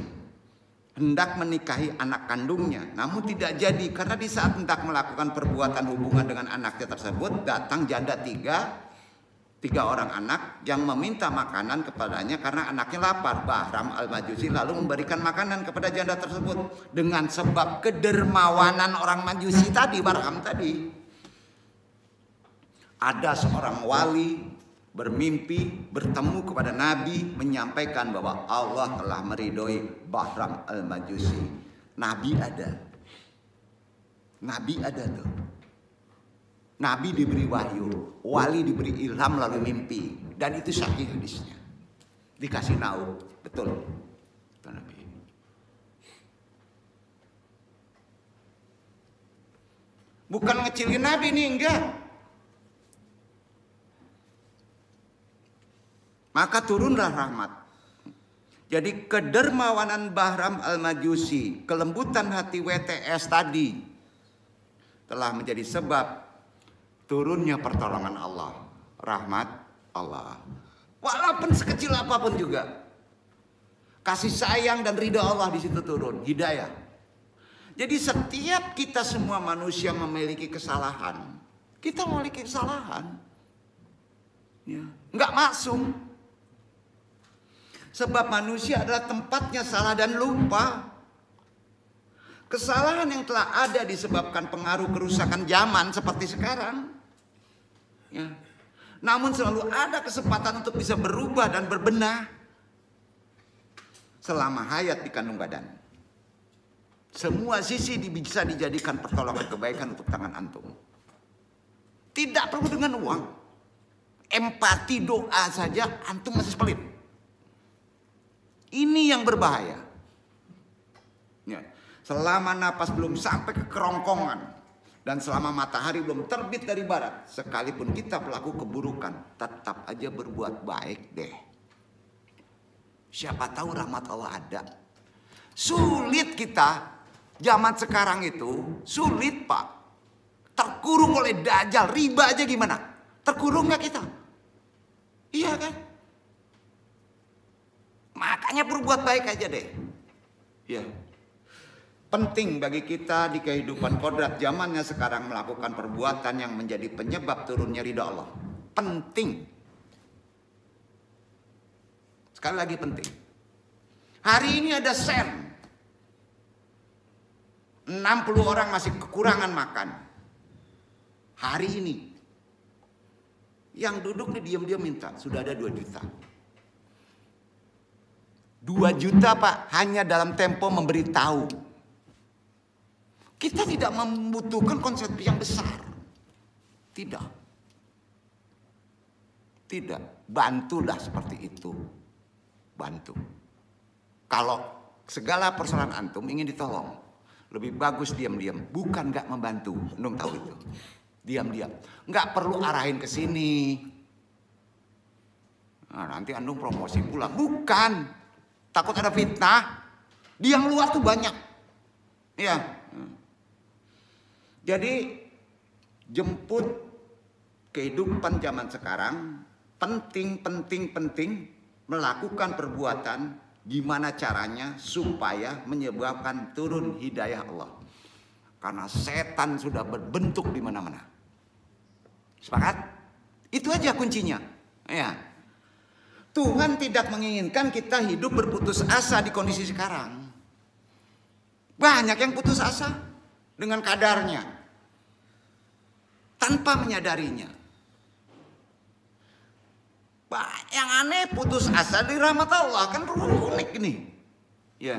hendak menikahi anak kandungnya, namun tidak jadi karena di saat hendak melakukan perbuatan hubungan dengan anaknya tersebut datang janda tiga orang anak yang meminta makanan kepadanya karena anaknya lapar. Bahram al-Majusi lalu memberikan makanan kepada janda tersebut dengan sebab kedermawanan orang Majusi tadi, Bahram tadi. Ada seorang wali bermimpi bertemu kepada Nabi menyampaikan bahwa Allah telah meridhoi Bahram al-Majusi. Nabi ada tuh. Nabi diberi wahyu, wali diberi ilham lalu mimpi, dan itu sahih hadisnya. Dikasih tahu, betul. Nabi. Bukan ngecilin Nabi nih, enggak. Maka turunlah rahmat. Jadi kedermawanan Bahram al-Majusi, kelembutan hati WTS tadi telah menjadi sebab turunnya pertolongan Allah, rahmat Allah. Walaupun sekecil apapun juga, kasih sayang dan ridha Allah di situ turun, hidayah. Jadi setiap kita semua manusia memiliki kesalahan. Kita memiliki kesalahan, ya, nggak maksum. Sebab manusia adalah tempatnya salah dan lupa. Kesalahan yang telah ada disebabkan pengaruh kerusakan zaman seperti sekarang. Ya. Namun selalu ada kesempatan untuk bisa berubah dan berbenah selama hayat di kandung badan. Semua sisi bisa dijadikan pertolongan kebaikan untuk tangan antum. Tidak perlu dengan uang. empati doa saja antum masih pelit. Ini yang berbahaya. Ya. Selama napas belum sampai ke kerongkongan dan selama matahari belum terbit dari barat, sekalipun kita pelaku keburukan, tetap aja berbuat baik deh. Siapa tahu rahmat Allah ada. Sulit kita zaman sekarang itu, sulit Pak. Terkurung oleh dajjal, riba aja gimana? Terkurung gak kita? Iya kan? Makanya berbuat baik aja deh. Ya. Penting bagi kita di kehidupan kodrat zamannya sekarang melakukan perbuatan yang menjadi penyebab turunnya ridha Allah. Penting. Sekali lagi penting. Hari ini ada sen. 60 orang masih kekurangan makan. Hari ini. Yang duduk nih diam-diam minta. Sudah ada 2 juta. 2 juta Pak. Hanya dalam tempo memberitahu. Kita tidak membutuhkan konsep yang besar. Tidak. Tidak. Bantulah seperti itu. Bantu. Kalau segala persoalan antum ingin ditolong, lebih bagus diam-diam. Bukan nggak membantu. Antum tahu itu. Diam-diam. Nggak perlu arahin ke sini. Nah, nanti antum promosi pula. Bukan. Takut ada fitnah. Di yang luar tuh banyak. Ya. Jadi jemput kehidupan zaman sekarang penting melakukan perbuatan gimana caranya supaya menyebabkan turun hidayah Allah. Karena setan sudah berbentuk di mana-mana. Sepakat? Itu aja kuncinya. Ya. Tuhan tidak menginginkan kita hidup berputus asa di kondisi sekarang. Banyak yang putus asa dengan kadarnya, tanpa menyadarinya. Yang aneh putus asa di rahmat Allah, kan unik nih. Ya.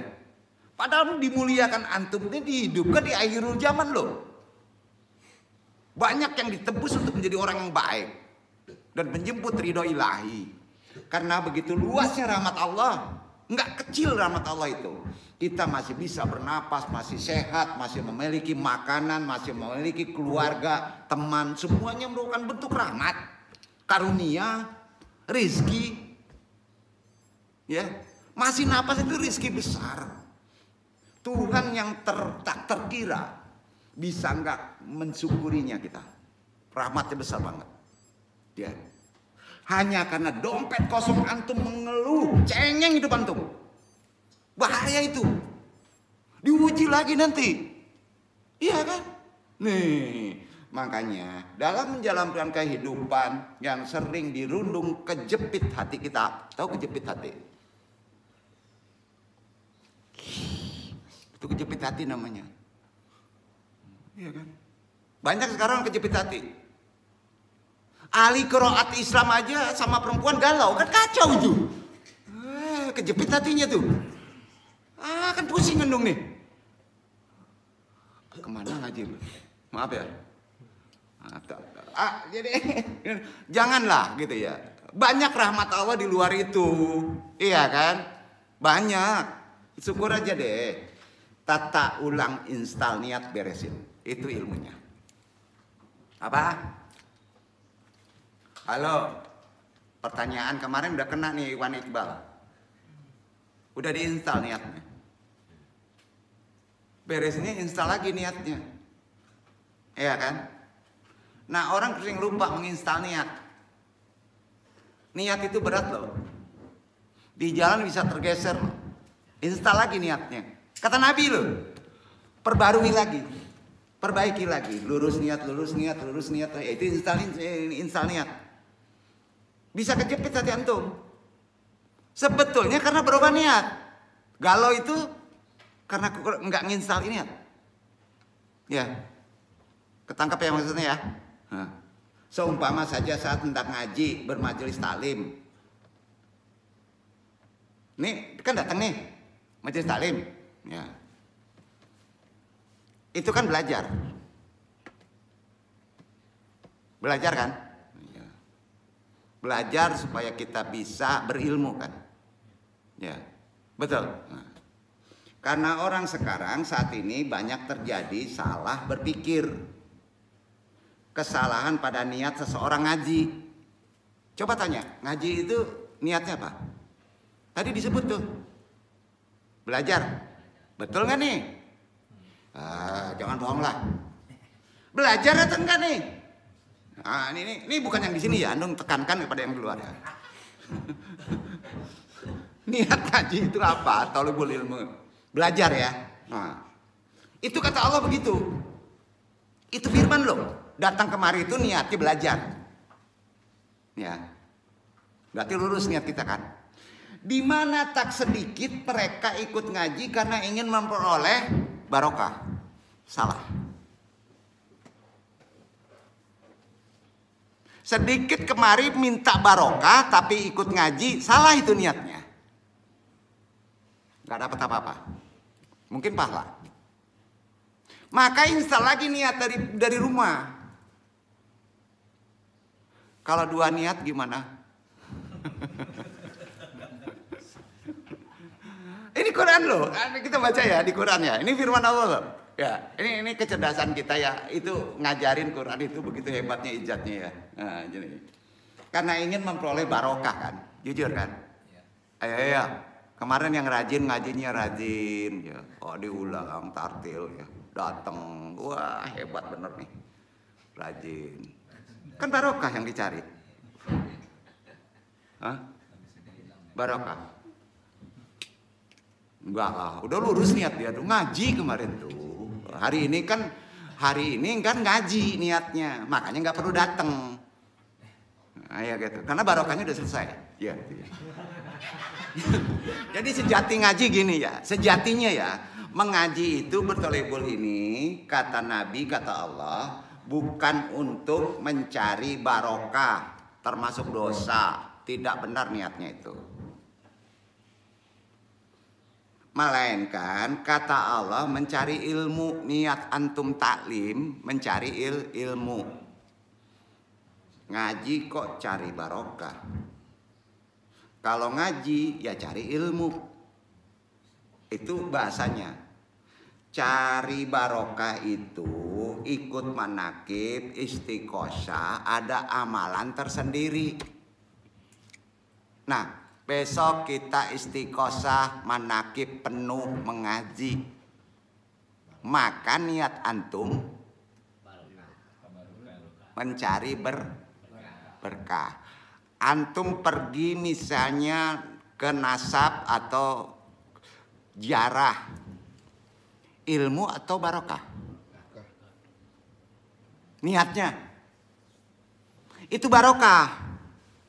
Padahal dimuliakan antum ini dihidupkan di akhirul zaman loh. Banyak yang ditebus untuk menjadi orang yang baik dan menjemput ridho ilahi. Karena begitu luasnya rahmat Allah, nggak kecil rahmat Allah itu. Kita masih bisa bernapas, masih sehat, masih memiliki makanan, masih memiliki keluarga, teman, semuanya merupakan bentuk rahmat, karunia, rizki. Ya, masih napas itu rizki besar. Tuhan yang tak terkira bisa nggak mensyukurinya kita. Rahmatnya besar banget. Ya. Hanya karena dompet kosong antum mengeluh, cengeng hidup antum. Bahaya itu. Diuji lagi nanti. Iya kan? Nih, makanya dalam menjalankan kehidupan yang sering dirundung kejepit hati kita. Tahu kejepit hati? Itu kejepit hati namanya. Iya kan? Banyak sekarang kejepit hati. Ahli qiraat Islam aja sama perempuan galau, kan kacau itu. Kejepit hatinya tuh. Kan pusing ngendung nih. Kemana ngaji? Maaf ya. Jadi janganlah gitu ya. Banyak rahmat Allah di luar itu. Iya kan? Banyak. Syukur aja deh. Tata ulang install niat beresin. Itu ilmunya. Apa? Halo, pertanyaan kemarin udah kena nih Iwan Iqbal. Udah diinstal niatnya. Beres ini install lagi niatnya. Iya kan? Nah, orang sering lupa menginstal niat. Niat itu berat loh. Di jalan bisa tergeser loh. Install lagi niatnya. Kata Nabi loh, perbarui lagi. Perbaiki lagi. Lurus niat, lurus niat, lurus niat. Itu install niat. Bisa kejepit hati antum. Sebetulnya karena berubah niat. Galau itu karena nggak nginstal niat. Ya, ketangkap ya maksudnya ya. Seumpama saja saat hendak ngaji bermajelis taklim. Nih kan datang nih majelis taklim. Ya, itu kan belajar. Belajar kan? Belajar supaya kita bisa berilmu kan. Ya, betul. Nah, karena orang sekarang saat ini banyak terjadi salah berpikir. Kesalahan pada niat seseorang ngaji. Coba tanya, ngaji itu niatnya apa? Tadi disebut tuh, belajar. Betul nggak nih? Jangan bohong lah. Belajar atau enggak nih? Ini bukan yang di sini ya, Andung tekankan kepada yang di luar ya. Niat ngaji itu apa? Thalabul ilmu. Belajar ya. Nah, itu kata Allah begitu. Itu firman loh. Datang kemari itu niatnya belajar. Ya. Berarti lurus niat kita kan. Di mana tak sedikit mereka ikut ngaji karena ingin memperoleh barokah. Salah. Sedikit kemari minta barokah tapi ikut ngaji, salah itu niatnya. Gak dapat apa-apa. Mungkin pahala. Maka install lagi niat dari rumah. Kalau dua niat gimana? Ini Quran loh, kita baca ya di Quran ya. Ini firman Allah loh. Ya, ini kecerdasan kita ya. Itu ngajarin Quran itu begitu hebatnya ijaznya ya. Nah, jadi. Karena ingin memperoleh barokah kan, jujur kan. Ayo. Kemarin yang rajin ngajinya rajin ya. Oh diulang tartil ya. Datang, wah hebat bener nih. Rajin. Kan barokah yang dicari. Hah? Barokah. Enggak lah, udah lurus niat dia tuh ngaji kemarin tuh. Hari ini kan ngaji niatnya, makanya nggak perlu datang. Nah, ya gitu. Karena barokahnya udah selesai. Ya. Jadi sejati ngaji gini ya, sejatinya ya, mengaji itu bertolebul ini kata Nabi, kata Allah, bukan untuk mencari barokah, termasuk dosa. Tidak benar niatnya itu. Melainkan kata Allah mencari ilmu. Niat antum taklim mencari ilmu. Ngaji kok cari barokah. Kalau ngaji ya cari ilmu. Itu bahasanya. Cari barokah itu ikut manakib, istiqosah, ada amalan tersendiri. Nah, besok kita istiqosah manakib penuh mengaji. Maka niat antum mencari berkah. Antum pergi misalnya ke nasab atau jarah, ilmu atau barokah? Niatnya itu barokah,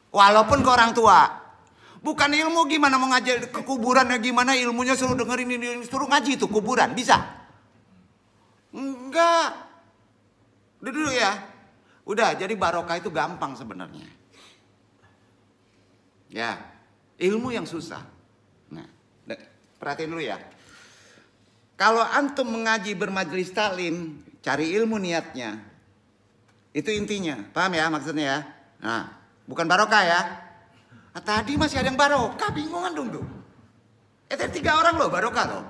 walaupun ke orang tua. Bukan ilmu gimana mau ngajar ke kuburan ya gimana ilmunya suruh dengerin ini suruh ngaji itu kuburan bisa? Enggak. Dulu ya. Udah jadi barokah itu gampang sebenarnya. Ya, ilmu yang susah. Nah, perhatiin dulu ya. Kalau antum mengaji bermajelis taklim, cari ilmu niatnya. Itu intinya. Paham ya maksudnya ya? Nah, bukan barokah ya. Nah, tadi masih ada yang barokah, bingungan dong tuh. Tadi 3 orang loh barokah loh.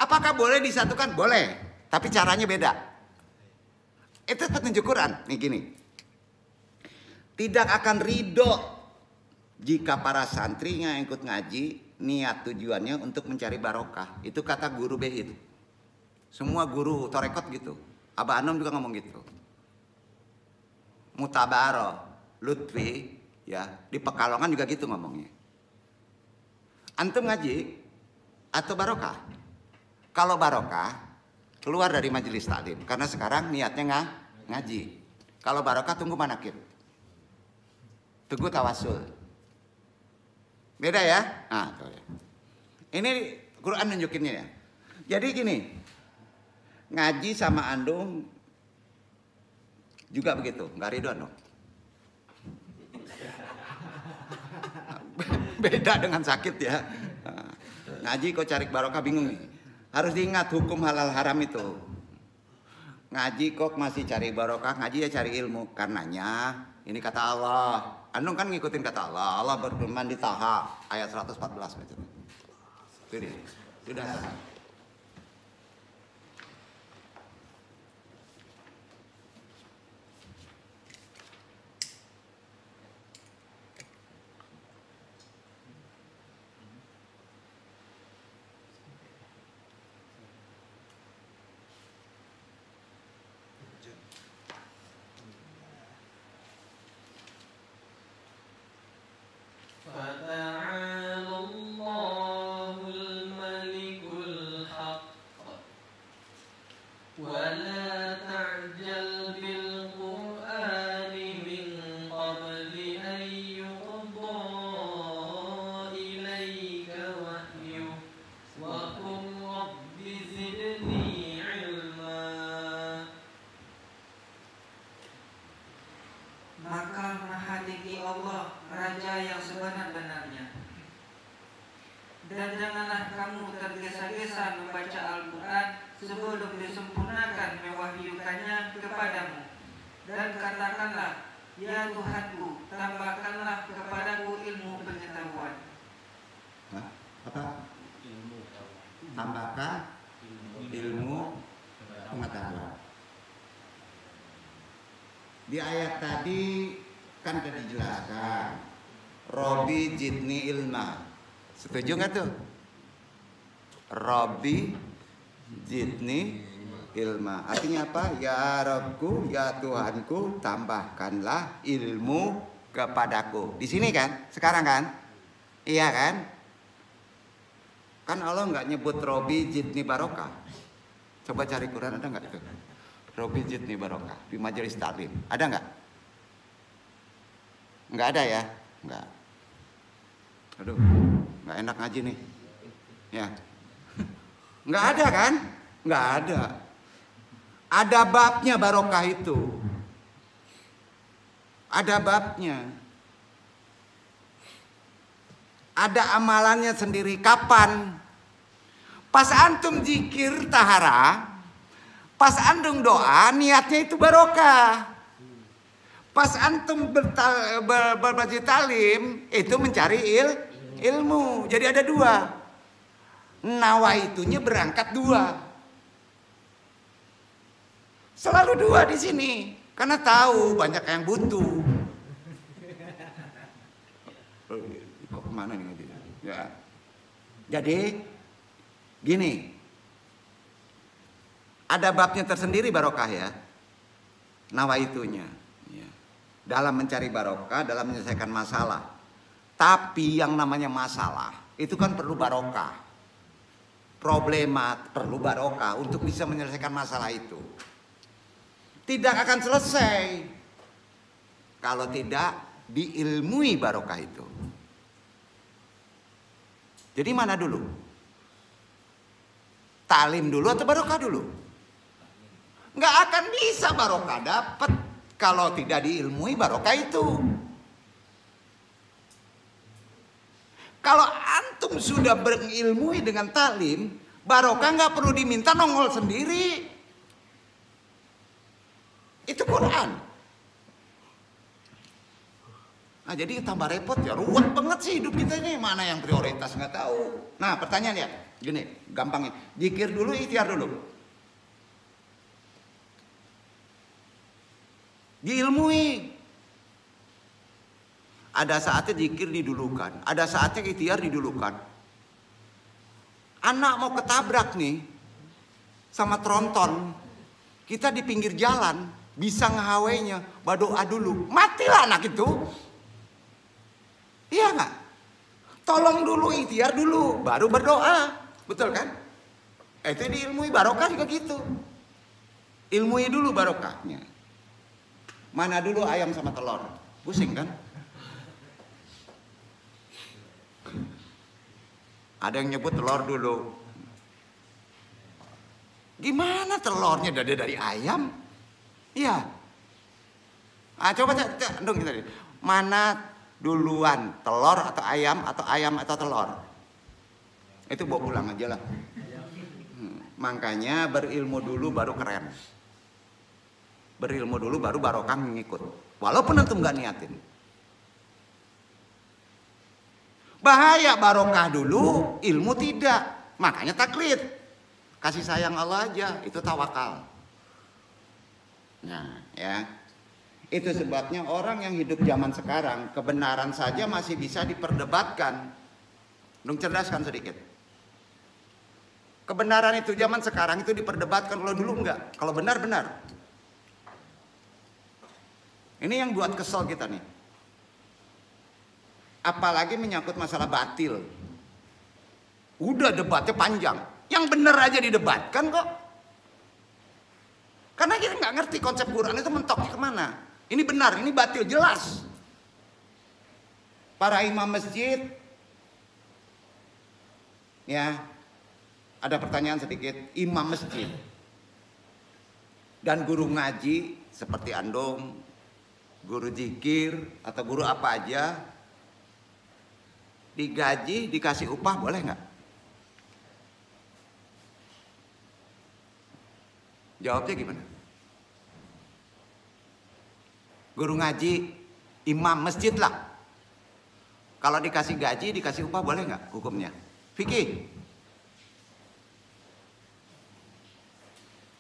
Apakah boleh disatukan? Boleh, tapi caranya beda. Itu petunjuk Quran. Nih gini. Tidak akan ridho jika para santrinya yang ikut ngaji niat tujuannya untuk mencari barokah. Itu kata guru BI itu. Semua guru torekot gitu. Abah Anom juga ngomong gitu. Mutabaro, Lutfi, ya di Pekalongan juga gitu ngomongnya. Antum ngaji atau barokah? Kalau barokah keluar dari majelis taklim, karena sekarang niatnya ngaji. Kalau barokah tunggu manakib, tunggu tawasul. Beda ya? Nah, tuh ya. Ini Quran nunjukinnya ya. Jadi gini, ngaji sama andung juga begitu, nggak ridho dong. Beda dengan sakit ya. Ngaji kok cari barokah bingung nih. Harus diingat hukum halal haram itu. Ngaji kok masih cari barokah, ngaji ya cari ilmu. Karenanya ini kata Allah. Antum kan ngikutin kata Allah. Allah berfirman di Taha ayat 114 itu. Itu dia. Itu dasar. فتعالى الله الملك الحق ولا تعجل بالقرآن من قبل أن يقضى إليك وحيه وقل رب زدني علما. Maka menghadiri Allah Raja yang sebenar-benarnya. Dan janganlah kamu tergesa-gesa membaca Al-Quran sebelum disempurnakan mewahyukannya kepadamu. Dan katakanlah, ya Tuhanku, tambahkanlah kepadaku ilmu pengetahuan. Hah? Apa? Tambahkan ilmu pengetahuan. Di ayat tadi kan sudah dijelaskan, Robi jidni ilma. Setuju nggak tuh? Robi jidni ilma. Artinya apa? Ya Rabbku, ya Tuhanku, tambahkanlah ilmu kepadaku. Di sini kan? Sekarang kan? Iya kan? Kan Allah nggak nyebut Robi jidni barokah. Coba cari Quran, ada nggak itu? Robi jidni barokah di majelis taklim. Ada nggak? Nggak ada ya? Nggak. Aduh, nggak enak ngaji nih. Ya. Nggak ada kan? Nggak ada. Ada babnya barokah itu. Ada babnya. Ada amalannya sendiri. Kapan? Pas antum zikir tahara, pas antum doa, niatnya itu barokah. Pas antum berbaju talim, itu mencari ilmu. Jadi ada dua. Nawaitunya berangkat dua. Selalu dua di sini. Karena tahu banyak yang butuh. Kok kemana nih? Ya. Jadi, gini. Ada babnya tersendiri barokah ya. Nawaitunya. Ya. Dalam mencari barokah, dalam menyelesaikan masalah. Tapi yang namanya masalah, itu kan perlu barokah. Problema perlu barokah untuk bisa menyelesaikan masalah itu. Tidak akan selesai kalau tidak diilmui barokah itu. Jadi mana dulu? Talim dulu atau barokah dulu? Nggak akan bisa barokah dapat kalau tidak diilmui barokah itu. Kalau antum sudah berilmui dengan talim, barokah nggak perlu diminta, nongol sendiri. Itu Quran. Nah jadi tambah repot ya, ruwet banget sih hidup kita ini. Mana yang prioritas nggak tahu. Nah pertanyaan ya, gini, gampangnya, zikir dulu, ikhtiar dulu. Diilmui. Ada saatnya zikir didulukan, ada saatnya ikhtiar didulukan. Anak mau ketabrak nih sama tronton, kita di pinggir jalan bisa ngehawainya, berdoa dulu, matilah anak itu. Iya nggak? Tolong dulu, ikhtiar dulu, baru berdoa, betul kan? Itu diilmui barokah juga gitu. Ilmui dulu barokahnya. Mana dulu ayam sama telur, pusing kan? Ada yang nyebut telur dulu. Gimana telurnya dari ayam? Iya. Ah coba dong kita. Mana duluan, telur atau ayam atau telur? Itu bawa pulang aja lah. Makanya berilmu dulu baru keren. Berilmu dulu baru barokah mengikut. Walaupun antum nggak niatin. Bahaya barokah dulu, ilmu tidak. Makanya taklid. Kasih sayang Allah aja, itu tawakal. Nah, ya. Itu sebabnya orang yang hidup zaman sekarang, kebenaran saja masih bisa diperdebatkan. Dong cerdaskan sedikit. Kebenaran itu zaman sekarang itu diperdebatkan, kalau dulu enggak. Kalau benar, benar. Ini yang buat kesel kita nih. Apalagi menyangkut masalah batil. Udah debatnya panjang. Yang benar aja didebatkan kok. Karena kita nggak ngerti konsep Quran itu mentoknya kemana. Ini benar, ini batil, jelas. Para imam masjid, ya, ada pertanyaan sedikit. Imam masjid dan guru ngaji seperti andong, guru zikir atau guru apa aja, digaji, dikasih upah, boleh nggak? Jawabnya gimana? Guru ngaji, imam masjid lah. Kalau dikasih gaji, dikasih upah, boleh nggak hukumnya? Fikih.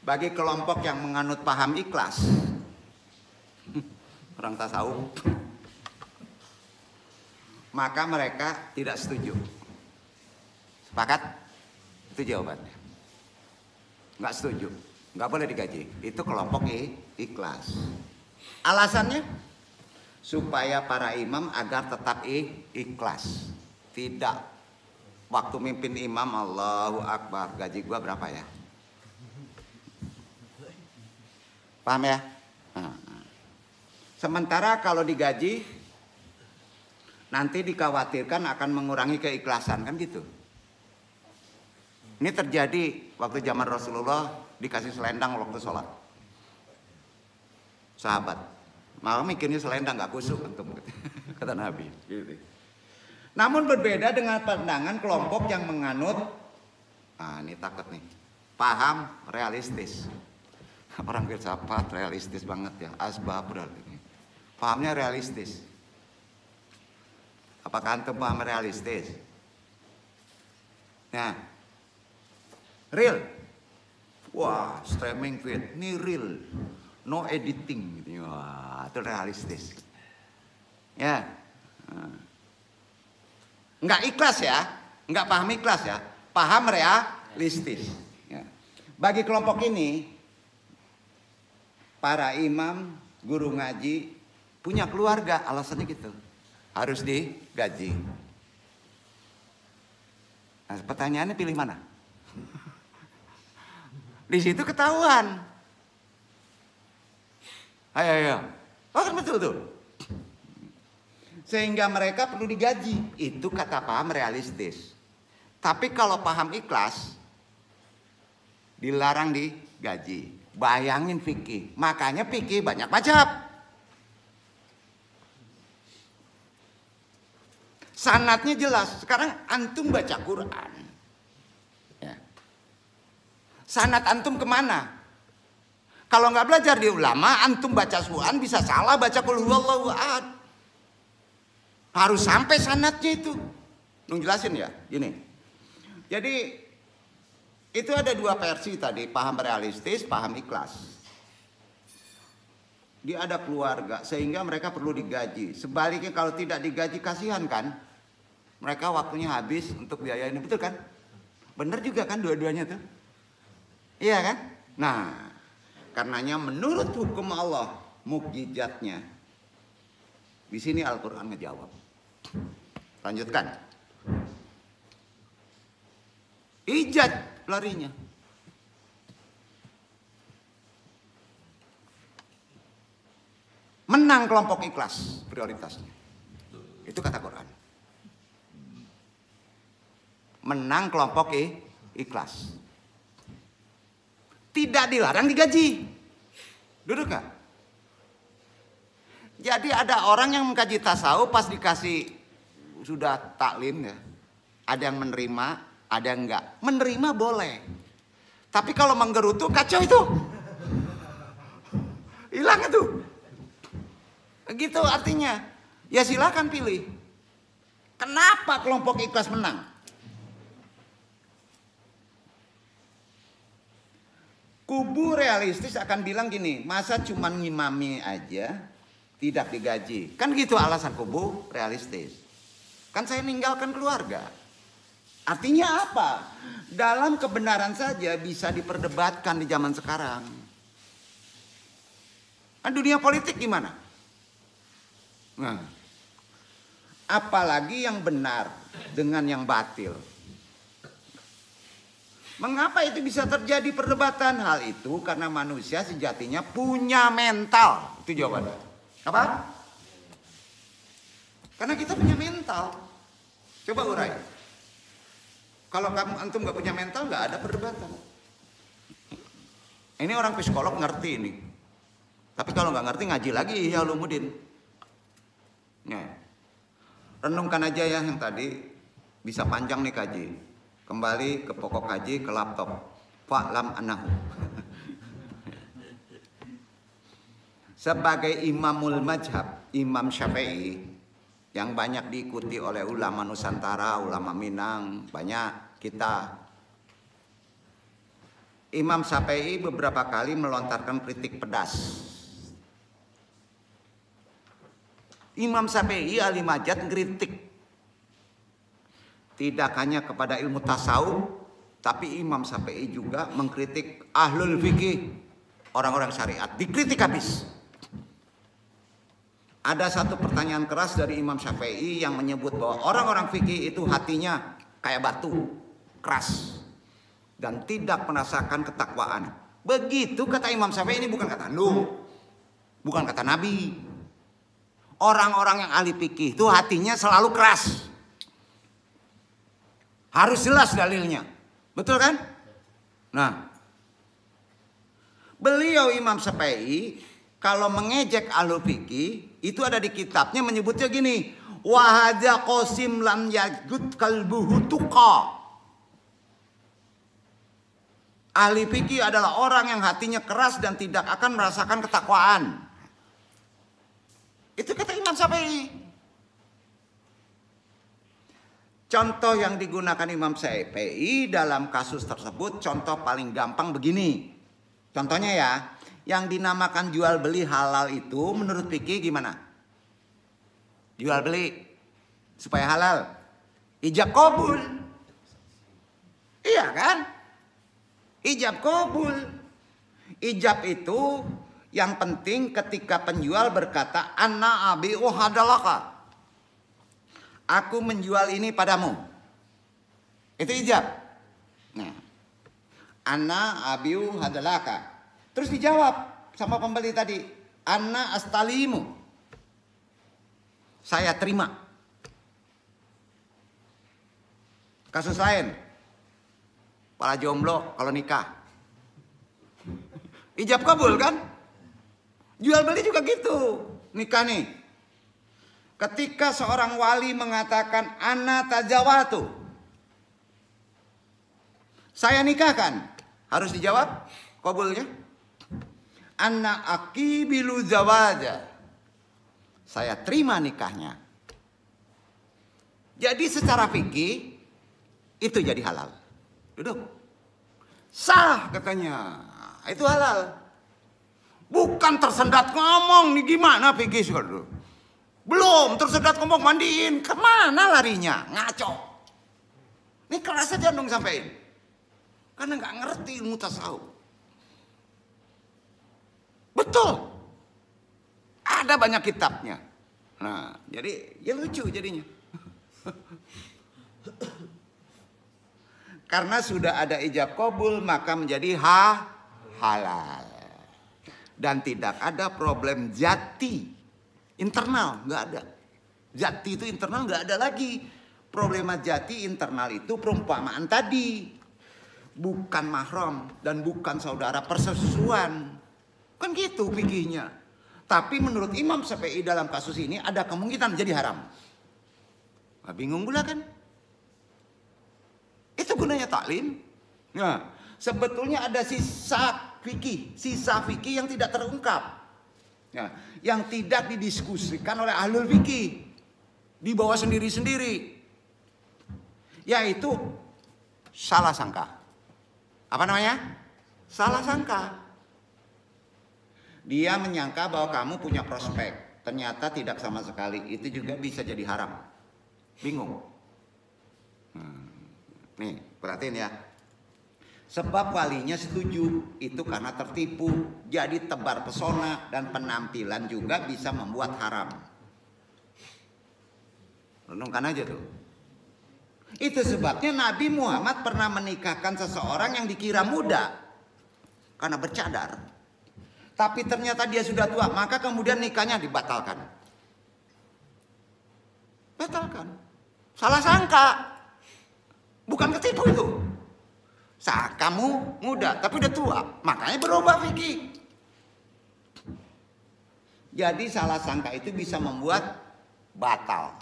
Bagi kelompok yang menganut paham ikhlas, orang tasawuf, maka mereka tidak setuju. Sepakat? Itu jawabannya. Nggak setuju. Nggak boleh digaji. Itu kelompok ikhlas. Alasannya supaya para imam agar tetap ikhlas. Tidak waktu mimpin imam Allahu Akbar, gaji gua berapa ya? Paham ya? Sementara kalau digaji nanti dikhawatirkan akan mengurangi keikhlasan, kan gitu. Ini terjadi waktu zaman Rasulullah, dikasih selendang waktu sholat. Sahabat, malah mikirnya selendang gak kusuk antum, kata Nabi. Gitu. Namun berbeda dengan pandangan kelompok yang menganut, ini takut nih, paham realistis. Orang filsafat realistis banget ya, asbab berarti. Pahamnya realistis. Apakah antum paham realistis? Nah, real. Wah, streaming feed, ini real. No editing gitu. Wah, itu realistis. Ya. Enggak ikhlas ya. Enggak paham ikhlas ya. Paham realistis. Ya. Bagi kelompok ini, para imam, guru ngaji punya keluarga, alasannya gitu. Harus digaji. Nah, pertanyaannya pilih mana? Di situ ketahuan. Ayo. Oh kan betul tuh. Sehingga mereka perlu digaji. Itu kata paham realistis. Tapi kalau paham ikhlas, dilarang digaji. Bayangin fikih. Makanya fikih banyak mazhab. Sanatnya jelas. Sekarang antum baca Quran. Ya. Sanat antum kemana? Kalau nggak belajar di ulama, antum baca Quran bisa salah baca qul huwallahu ahad. Harus sampai sanatnya itu. Nung jelasin ya, gini. Jadi itu ada dua versi tadi, paham realistis, paham ikhlas. Dia ada keluarga sehingga mereka perlu digaji. Sebaliknya kalau tidak digaji kasihan kan? Mereka waktunya habis untuk biaya ini, betul kan? Bener juga kan dua-duanya tuh? Iya kan? Nah, karenanya menurut hukum Allah, mukjizatnya. Di sini Al-Quran ngejawab. Lanjutkan. Ijaz larinya. Menang kelompok ikhlas prioritasnya. Itu kata Quran. Menang kelompok ikhlas. Tidak dilarang digaji. Duduk gak? Jadi ada orang yang mengkaji tasawuf pas dikasih sudah taklim ya. Ada yang menerima, ada yang enggak. Menerima boleh. Tapi kalau menggerutu kacau itu. Hilang itu. Gitu artinya. Ya silakan pilih. Kenapa kelompok Ikhlas menang? Kubu realistis akan bilang gini, masa cuma ngimami aja, tidak digaji. Kan gitu alasan kubu realistis. Kan saya ninggalkan keluarga. Artinya apa? Dalam kebenaran saja bisa diperdebatkan di zaman sekarang. Kan dunia politik gimana? Nah, apalagi yang benar dengan yang batil. Mengapa itu bisa terjadi perdebatan? Hal itu karena manusia sejatinya punya mental. Itu jawabannya. Apa? Karena kita punya mental. Coba urai. Kalau kamu antum gak punya mental, gak ada perdebatan. Ini orang psikolog ngerti ini. Tapi kalau gak ngerti ngaji lagi ya Ulumuddin. Nah, renungkan aja ya yang tadi. Bisa panjang nih kaji. Kembali ke pokok kaji, ke laptop. Fa'lam annahu. Sebagai imamul madhab, Imam Syafi'i, yang banyak diikuti oleh ulama Nusantara, ulama Minang, banyak kita. Imam Syafi'i beberapa kali melontarkan kritik pedas. Imam Syafi'i ahli majad kritik. Tidak hanya kepada ilmu tasawuf, tapi Imam Syafi'i juga mengkritik ahlul fikih, orang-orang syariat. Dikritik habis. Ada satu pertanyaan keras dari Imam Syafi'i yang menyebut bahwa orang-orang fikih itu hatinya kayak batu, keras, dan tidak merasakan ketakwaan. Begitu kata Imam Syafi'i, ini bukan kata Nuh, bukan kata Nabi. Orang-orang yang ahli fikih itu hatinya selalu keras. Harus jelas dalilnya. Betul kan? Nah, beliau Imam Syafi'i kalau mengejek ahlu fikih itu ada di kitabnya menyebutnya gini, wa hadza qasim lam yajud qalbuhu tuqa. Ahli fikih adalah orang yang hatinya keras dan tidak akan merasakan ketakwaan. Itu kata Imam Syafi'i. Contoh yang digunakan Imam Syafi'i dalam kasus tersebut, contoh paling gampang begini. Contohnya ya, yang dinamakan jual beli halal itu menurut fikih gimana? Jual beli supaya halal, ijab qabul. Iya kan? Ijab qabul. Ijab itu yang penting ketika penjual berkata anna abi'u hadalaka. Aku menjual ini padamu. Itu ijab. Nah, anna abiu hadalaka. Terus dijawab sama pembeli tadi, anna astalimu. Saya terima. Kasus lain, para jomblo kalau nikah, ijab kabul kan? Jual beli juga gitu. Nikah nih. Ketika seorang wali mengatakan ana tajawatu, saya nikahkan, harus dijawab kabulnya. Anna aqibilu zawaja, saya terima nikahnya. Jadi secara fikih itu jadi halal. Duduk. Sah katanya. Itu halal. Bukan tersendat ngomong nih gimana fikih dulu. Belum tersedat ngomong mandiin, kemana larinya? Ngaco. Ini keras aja dong sampein. Karena nggak ngerti ilmu tasawuf. Betul. Ada banyak kitabnya. Nah, jadi ya lucu jadinya. Karena sudah ada ijab qabul maka menjadi halal. Dan tidak ada problem jati. Internal nggak ada, jati itu internal nggak ada lagi. Problema jati internal itu perumpamaan tadi, bukan mahram dan bukan saudara persesusuan, kan gitu fikihnya. Tapi menurut Imam Syafi'i dalam kasus ini ada kemungkinan jadi haram. Nah, bingung pula kan? Itu gunanya taklim. Nah, sebetulnya ada sisa fikih yang tidak terungkap. Ya, yang tidak didiskusikan oleh ahlul fikih, dibawa sendiri-sendiri, yaitu salah sangka. Apa namanya? Salah sangka. Dia menyangka bahwa kamu punya prospek, ternyata tidak sama sekali. Itu juga bisa jadi haram. Bingung. Nih, perhatiin ya. Sebab walinya setuju, itu karena tertipu. Jadi tebar pesona dan penampilan juga bisa membuat haram. Renungkan aja tuh. Itu sebabnya Nabi Muhammad pernah menikahkan seseorang yang dikira muda karena bercadar. Tapi ternyata dia sudah tua, maka kemudian nikahnya dibatalkan. Batalkan. Salah sangka. Bukan ketipu itu. Kamu muda tapi udah tua, makanya berubah fikih. Jadi salah sangka itu bisa membuat batal.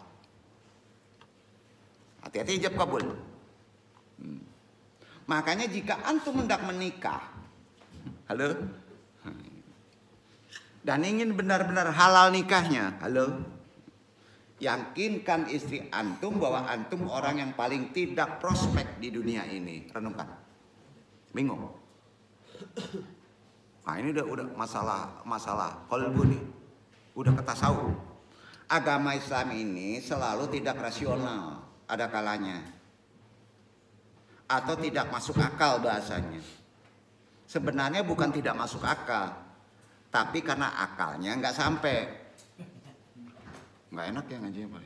Hati-hati ijab kabul. Makanya jika antum hendak menikah, halo, dan ingin benar-benar halal nikahnya, halo, yakinkan istri antum bahwa antum orang yang paling tidak prospek di dunia ini. Renungkan. Bingung. Nah ini udah masalah qalbu nih. Udah ketasawuf. Agama Islam ini selalu tidak rasional, ada kalanya. Atau tidak masuk akal bahasanya. Sebenarnya bukan tidak masuk akal, tapi karena akalnya nggak sampai. Nggak enak ya ngajinya Pak.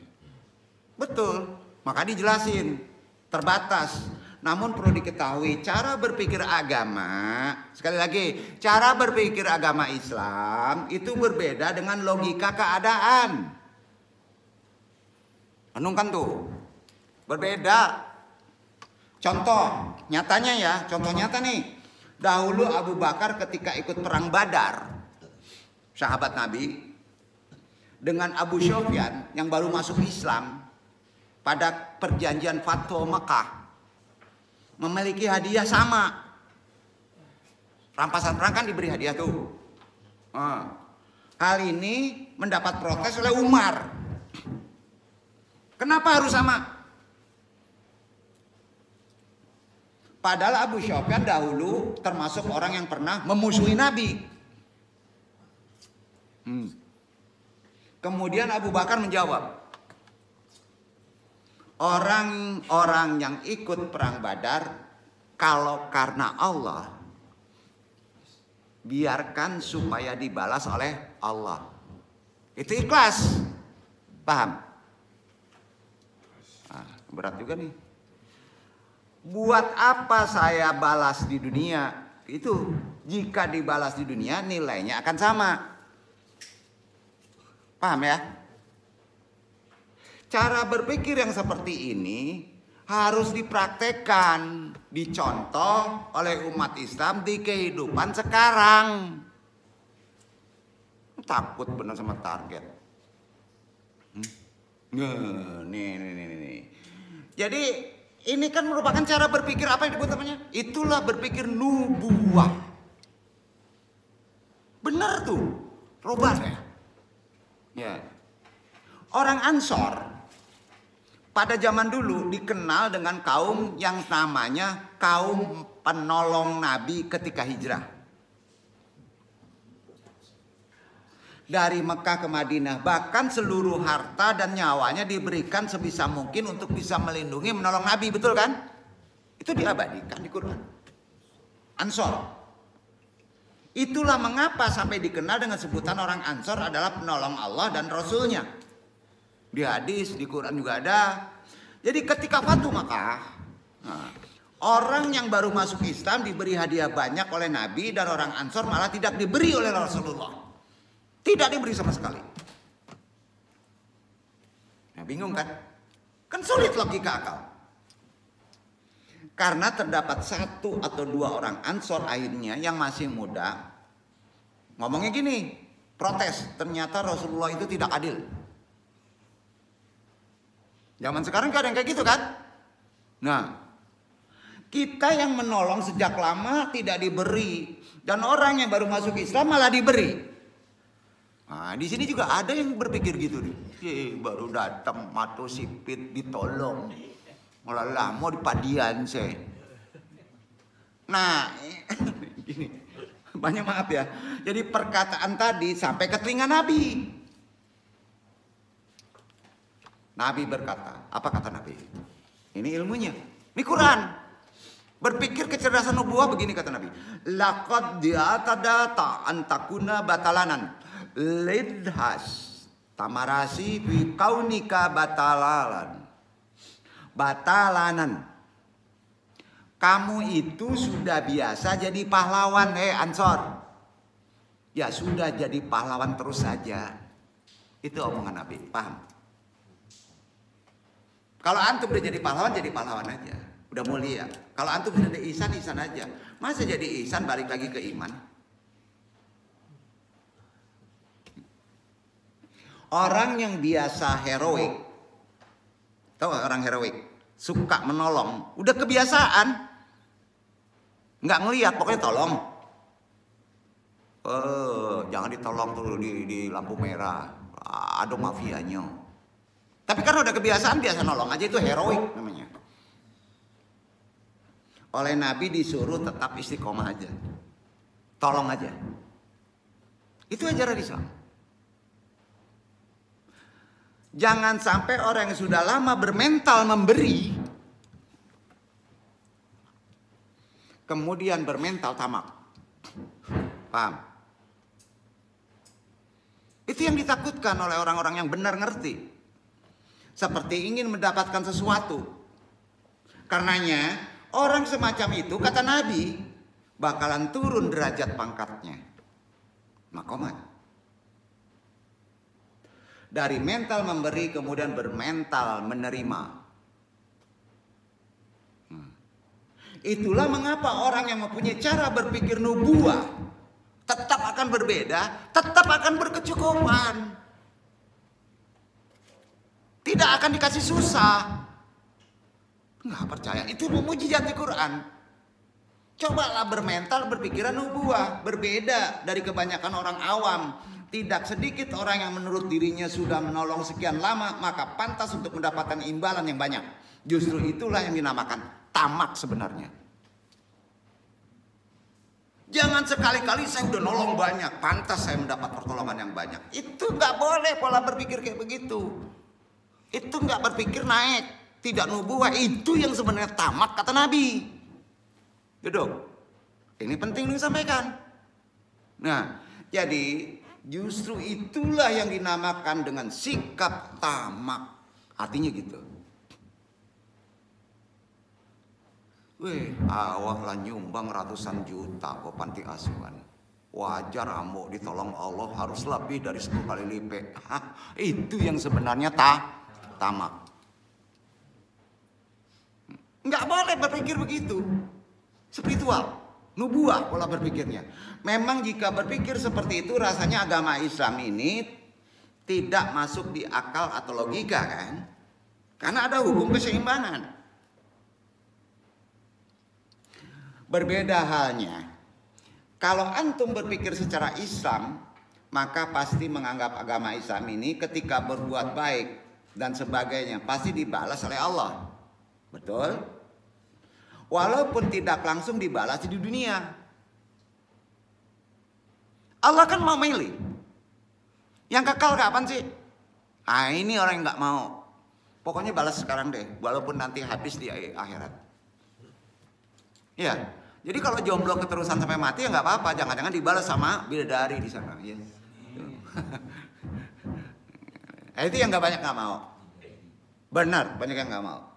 Betul, maka dijelasin terbatas. Namun perlu diketahui cara berpikir agama, sekali lagi, cara berpikir agama Islam itu berbeda dengan logika keadaan. Renungkan tuh, berbeda. Contoh nyatanya ya, contoh nyata nih. Dahulu Abu Bakar ketika ikut perang Badar, sahabat Nabi, dengan Abu Sufyan yang baru masuk Islam pada perjanjian Fatwa Mekah, memiliki hadiah sama. Rampasan perang kan diberi hadiah tuh. Hal ini mendapat protes oleh Umar. Kenapa harus sama? Padahal Abu Sufyan dahulu termasuk orang yang pernah memusuhi Nabi. Kemudian Abu Bakar menjawab, orang-orang yang ikut perang Badar, kalau karena Allah, biarkan supaya dibalas oleh Allah. Itu ikhlas. Paham? Nah, berat juga nih. Buat apa saya balas di dunia? Itu jika dibalas di dunia nilainya akan sama. Paham ya? Cara berpikir yang seperti ini harus dipraktekkan, dicontoh oleh umat Islam di kehidupan sekarang. Takut benar sama target. Nih. Jadi ini kan merupakan cara berpikir apa yang disebut namanya? Itulah berpikir nubuwah. Benar tuh, robah ya. Ya. Orang Ansor pada zaman dulu dikenal dengan kaum yang namanya kaum penolong Nabi ketika hijrah. Dari Mekah ke Madinah, bahkan seluruh harta dan nyawanya diberikan sebisa mungkin untuk bisa melindungi, menolong Nabi, betul kan? Itu diabadikan di Quran. Ansor. Itulah mengapa sampai dikenal dengan sebutan orang Ansor adalah penolong Allah dan Rasulnya. Di hadis, di Quran juga ada. Jadi ketika Fatu Makkah, orang yang baru masuk Islam diberi hadiah banyak oleh Nabi, dan orang Ansor malah tidak diberi oleh Rasulullah. Tidak diberi sama sekali. Nah, bingung kan? Kan sulit logika akal. Karena terdapat satu atau dua orang Ansor akhirnya yang masih muda, ngomongnya gini, protes, ternyata Rasulullah itu tidak adil. Zaman sekarang gak ada yang kayak gitu kan? Nah, kita yang menolong sejak lama tidak diberi, dan orang yang baru masuk Islam malah diberi. Nah, di sini juga ada yang berpikir gitu nih. Baru datang mato sipit ditolong. Malah lama di padian saya. Nah, gini. Banyak maaf ya. Jadi perkataan tadi sampai ke telinga Nabi. Nabi berkata, apa kata Nabi? Ini ilmunya. Ini Quran. Berpikir kecerdasan nubuah begini kata Nabi. Laqad di'atadata antakuna batalanan. Lidhas tamarasi fi kaunika batalanan. Kamu itu sudah biasa jadi pahlawan, Ansor. Ya sudah jadi pahlawan terus saja. Itu omongan Nabi, paham? Kalau antum udah jadi pahlawan aja. Udah mulia. Kalau antum sudah jadi ihsan aja. Masa jadi ihsan balik lagi ke iman? Orang yang biasa heroik, tahu gak orang heroik? Suka menolong, udah kebiasaan. Nggak ngelihat, pokoknya tolong. Jangan ditolong tuh di lampu merah. Ada mafianya. Tapi karena udah kebiasaan, biasa nolong aja, itu heroik namanya. Oleh Nabi disuruh tetap istiqomah aja. Tolong aja. Itu ajaran Islam. Jangan sampai orang yang sudah lama bermental memberi, kemudian bermental tamak. Paham? Itu yang ditakutkan oleh orang-orang yang benar ngerti. Seperti ingin mendapatkan sesuatu. Karenanya orang semacam itu kata Nabi bakalan turun derajat pangkatnya. Makomat. Dari mental memberi kemudian bermental menerima. Itulah mengapa orang yang mempunyai cara berpikir nubuah tetap akan berbeda, tetap akan berkecukupan. Tidak akan dikasih susah. Nggak percaya, itu mukjizat di Quran. Cobalah bermental berpikiran nubuah, berbeda dari kebanyakan orang awam. Tidak sedikit orang yang menurut dirinya sudah menolong sekian lama, maka pantas untuk mendapatkan imbalan yang banyak. Justru itulah yang dinamakan tamak sebenarnya. Jangan sekali-kali saya udah nolong banyak, pantas saya mendapat pertolongan yang banyak. Itu nggak boleh pola berpikir kayak begitu. Itu nggak berpikir naik, tidak nubuah. Itu yang sebenarnya tamak kata Nabi. Duduk. Ini penting disampaikan. Nah, jadi justru itulah yang dinamakan dengan sikap tamak. Artinya gitu. Awah lah nyumbang ratusan juta kok panti asuhan. Wajar ambo ditolong Allah harus lebih dari 10 kali lipat. Itu yang sebenarnya tamak. Nggak boleh berpikir begitu. Spiritual, nubuah pola berpikirnya. Memang jika berpikir seperti itu rasanya agama Islam ini tidak masuk di akal atau logika kan? Karena ada hukum keseimbangan. Berbeda halnya, kalau antum berpikir secara Islam, maka pasti menganggap agama Islam ini ketika berbuat baik dan sebagainya pasti dibalas oleh Allah. Betul? Walaupun tidak langsung dibalas di dunia. Allah kan mau milih. Yang kekal kapan sih? Ah, ini orang yang nggak mau. Pokoknya balas sekarang deh, walaupun nanti habis di akhirat. Ya, jadi kalau jomblo keterusan sampai mati ya nggak apa-apa, jangan-jangan dibalas sama bidadari di sana. Ya. Itu yang banyak nggak mau. Benar, banyak yang nggak mau.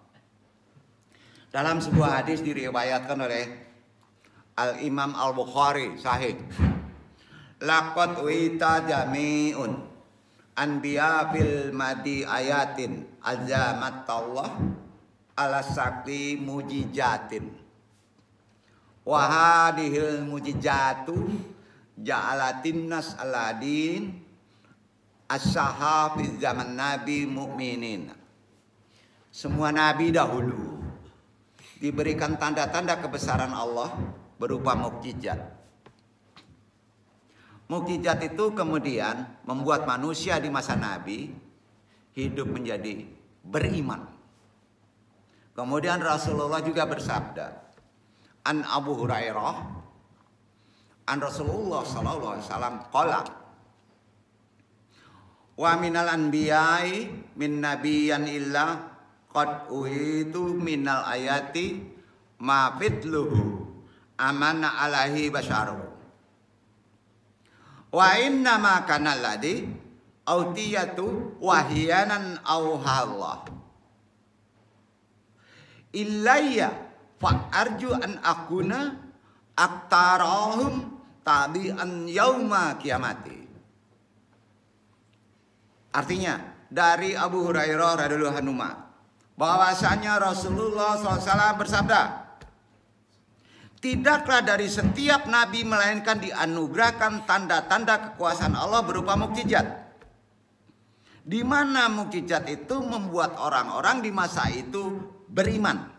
Dalam sebuah hadis diriwayatkan oleh Al-Imam Al-Bukhari sahih. Laqad wita jami'un anbiya fil madi ayatin azamat Allah ala sakti mujijatin. Wa hadhil mujijatu ja'alatin nas aladin as-saha fi zaman nabi mu'minin. Semua nabi dahulu diberikan tanda-tanda kebesaran Allah berupa mukjizat. Mukjizat itu kemudian membuat manusia di masa Nabi hidup menjadi beriman. Kemudian Rasulullah juga bersabda, an Abu Hurairah, an Rasulullah sallallahu alaihi wasallam qala, wa minal anbiya'i min nabiyyan illa qad uhitu minal ayati ma fitluhu amana alaihi basyaru. Wa inna ma kana alladhi autiyatu wahyanan auhallah illayya fa arju an akuna aktarahum tabi'an yauma kiamati. Artinya dari Abu Hurairah radhiyallahu anhu bahwasanya Rasulullah SAW bersabda, tidaklah dari setiap nabi melainkan dianugerahkan tanda-tanda kekuasaan Allah berupa mukjizat. Di mana mukjizat itu membuat orang-orang di masa itu beriman.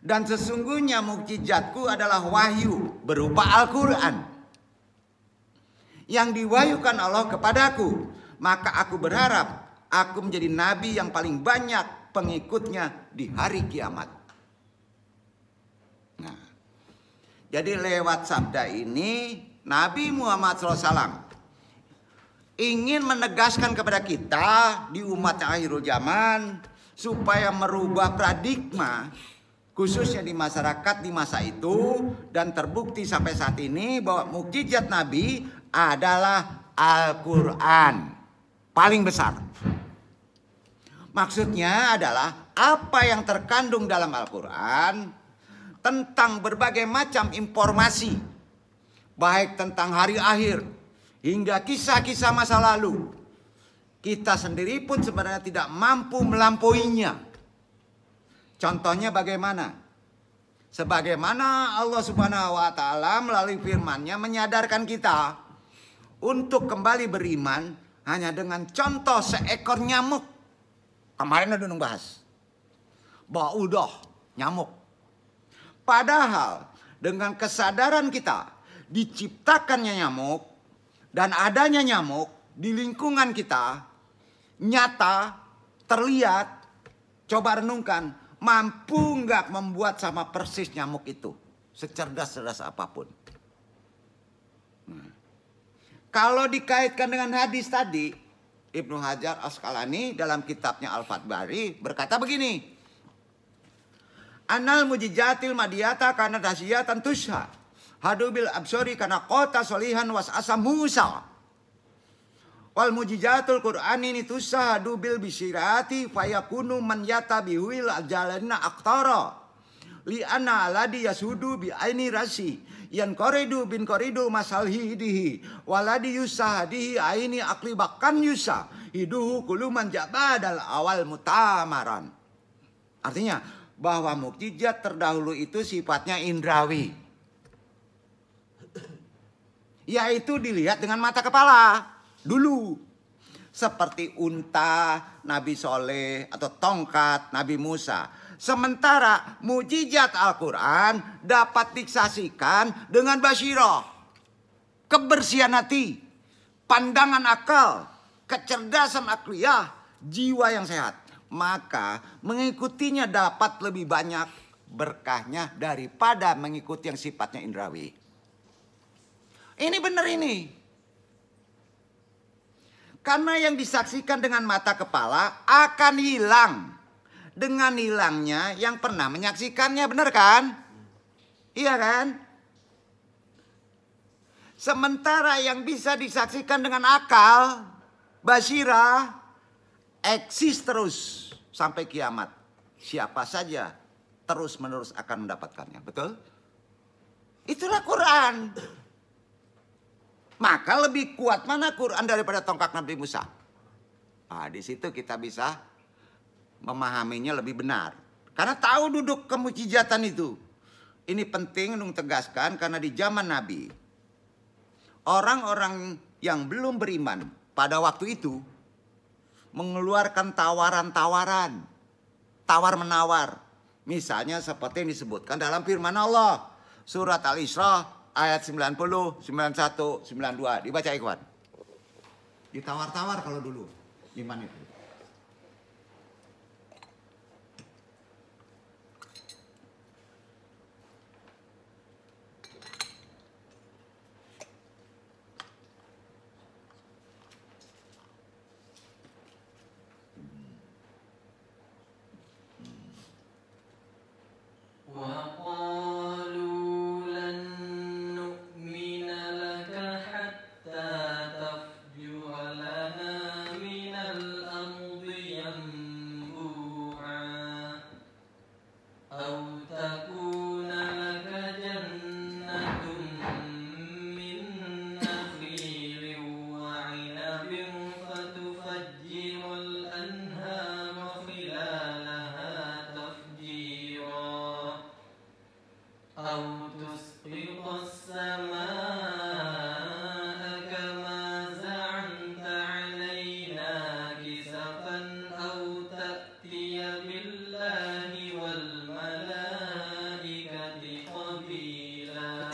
Dan sesungguhnya mukjizatku adalah wahyu berupa Al-Quran yang diwahyukan Allah kepadaku. Maka aku berharap aku menjadi nabi yang paling banyak pengikutnya di hari kiamat. Nah, jadi lewat sabda ini Nabi Muhammad SAW ingin menegaskan kepada kita di umat akhirul zaman supaya merubah paradigma khususnya di masyarakat di masa itu, dan terbukti sampai saat ini bahwa mukjizat Nabi adalah Al-Quran paling besar. Maksudnya adalah apa yang terkandung dalam Al-Quran tentang berbagai macam informasi, baik tentang hari akhir hingga kisah-kisah masa lalu, kita sendiri pun sebenarnya tidak mampu melampauinya. Contohnya bagaimana? Sebagaimana Allah Subhanahu wa Ta'ala melalui firman-Nya menyadarkan kita untuk kembali beriman hanya dengan contoh seekor nyamuk. Kemarin udah bahas baudah nyamuk. Padahal dengan kesadaran kita diciptakannya nyamuk dan adanya nyamuk di lingkungan kita nyata terlihat, coba renungkan, mampu nggak membuat sama persis nyamuk itu secerdas-cerdas apapun. Kalau dikaitkan dengan hadis tadi, Ibnu Hajar Asqalani dalam kitabnya Al-Fath Bari berkata begini, Anal mujizatil madiyata karena dasyatan tusha hadubil absori karena kota solihan was asam musa wal mujizatul qur'ani ini tusha hadubil bisirati fayakunu man yatabiwil ajalana aktara li anna aladi yasudu bi aini rasi yan koridu bin koridu masalhidihi waladi yusahadihi aini aklibakan yusa hiduhu kuluman jabadal awal mutamaran. Artinya bahwa mukjizat terdahulu itu sifatnya indrawi, yaitu dilihat dengan mata kepala dulu, seperti unta Nabi Soleh atau tongkat Nabi Musa. Sementara mukjizat Al-Quran dapat disaksikan dengan basyirah, kebersihan hati, pandangan akal, kecerdasan akliyah, jiwa yang sehat. Maka mengikutinya dapat lebih banyak berkahnya daripada mengikuti yang sifatnya indrawi. Ini benar ini. Karena yang disaksikan dengan mata kepala akan hilang dengan hilangnya yang pernah menyaksikannya, benar kan? Iya kan? Sementara yang bisa disaksikan dengan akal, basirah, eksis terus sampai kiamat. Siapa saja terus menerus akan mendapatkannya. Betul? Itulah Quran. Maka lebih kuat mana Quran daripada tongkat Nabi Musa? Nah, di situ kita bisa memahaminya lebih benar. Karena tahu duduk kemujizatan itu. Ini penting untuk tegaskan karena di zaman Nabi, orang-orang yang belum beriman pada waktu itu mengeluarkan tawaran-tawaran, tawar-menawar. Misalnya seperti yang disebutkan dalam firman Allah. Surat Al-Isra ayat 90, 91, 92. Dibaca ikhwan. Ditawar-tawar kalau dulu iman itu. وقالوا لن نؤمن لك حتى تفجر لنا من الأرض ينبوعا أو تكون لك جنة من نخيل وعنب فتفجر الأنهار خلالها تفجيرا أو تسقط السماء كما زعمت علينا كسفا أو تأتي بالله والملائكة قبيلا.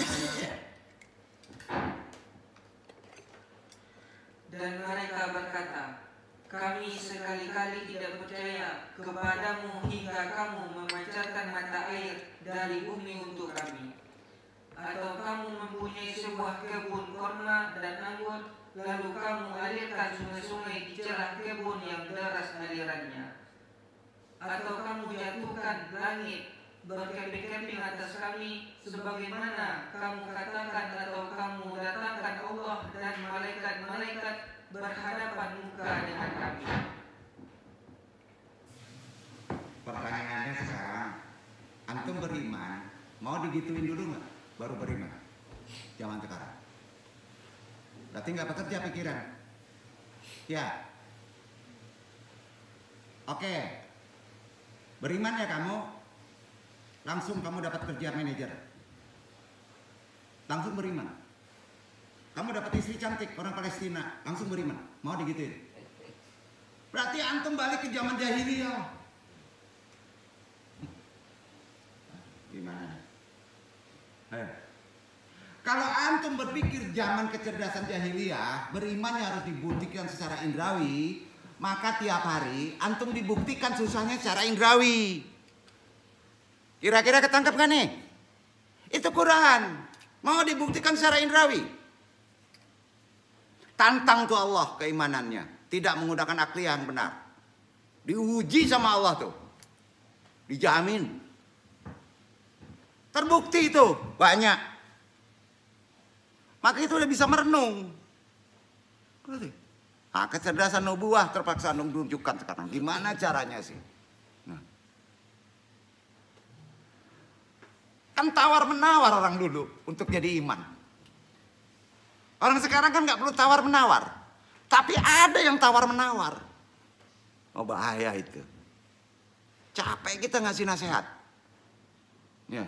Dan mereka berkata, kami sekali-kali tidak percaya kepadamu hingga kamu memancarkan mata air dari bumi untuk kami. Atau kamu mempunyai sebuah kebun korma dan anggur, lalu kamu alirkan sungai-sungai di celah kebun yang deras alirannya. Atau kamu jatuhkan langit berkeping-keping atas kami, sebagaimana kamu katakan, atau kamu datangkan Allah dan malaikat-malaikat berhadapan muka dengan kami. Pertanyaannya sekarang, antum beriman, mau digituin dulu nggak? Baru beriman. Zaman sekarang. Berarti nggak bekerja pikiran. Ya. Oke. Beriman ya kamu, langsung kamu dapat kerja manajer. Langsung beriman. Kamu dapat istri cantik, orang Palestina, langsung beriman. Mau digituin. Berarti antum balik ke zaman jahiliyah. Gimana? Kalau antum berpikir zaman kecerdasan jahiliyah, beriman harus dibuktikan secara indrawi, maka tiap hari antum dibuktikan susahnya secara indrawi. Kira-kira ketangkep gak nih? Itu Quran. Mau dibuktikan secara indrawi. Tantang tuh Allah keimanannya. Tidak menggunakan akli yang benar. Diuji sama Allah tuh. Dijamin. Terbukti itu banyak. Maka itu udah bisa merenung. Nah, kecerdasan nubuah terpaksa menunjukkan sekarang. Gimana caranya sih? Nah. Kan tawar-menawar orang dulu untuk jadi iman. Orang sekarang kan nggak perlu tawar-menawar. Tapi ada yang tawar-menawar. Oh bahaya itu. Capek kita ngasih nasihat. Ya.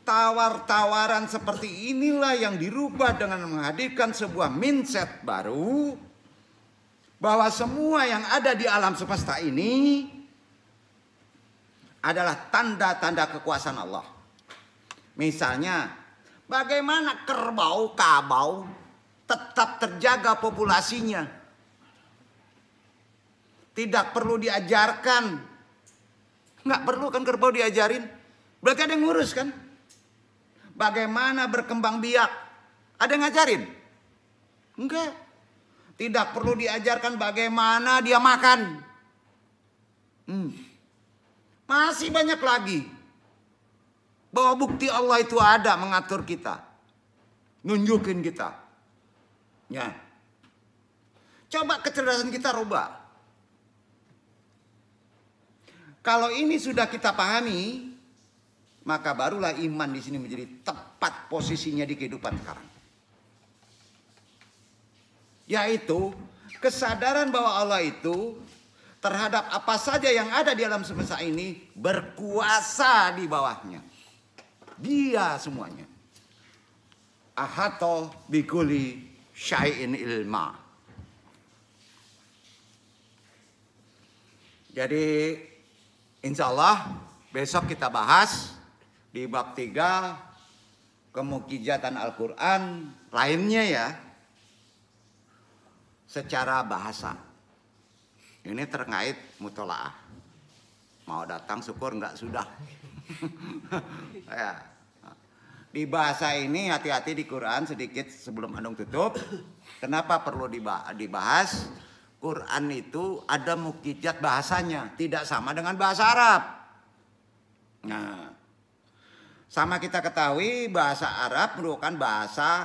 Tawar-tawaran seperti inilah yang dirubah dengan menghadirkan sebuah mindset baru. Bahwa semua yang ada di alam semesta ini adalah tanda-tanda kekuasaan Allah. Misalnya, bagaimana kerbau, kabau tetap terjaga populasinya. Tidak perlu diajarkan. Nggak perlu kan kerbau diajarin. Berarti ada yang ngurus kan. Bagaimana berkembang biak. Ada yang ngajarin? Enggak. Tidak perlu diajarkan bagaimana dia makan. Masih banyak lagi. Bahwa bukti Allah itu ada mengatur kita. Nunjukin kita. Ya. Coba kecerdasan kita rubah. Kalau ini sudah kita pahami, maka barulah iman di sini menjadi tepat posisinya di kehidupan sekarang. Yaitu kesadaran bahwa Allah itu terhadap apa saja yang ada di alam semesta ini berkuasa di bawahnya. Dia semuanya. Ahato bikuli syai'in ilma. Jadi insya Allah besok kita bahas di bab 3 kemukjizatan Al-Quran lainnya ya, secara bahasa. Ini terkait mutolaah. Mau datang syukur nggak sudah. Ya. Di bahasa ini hati-hati di Quran sedikit sebelum Andung tutup. Kenapa perlu dibahas? Quran itu ada mukjizat bahasanya, tidak sama dengan bahasa Arab. Nah, sama kita ketahui bahasa Arab merupakan bahasa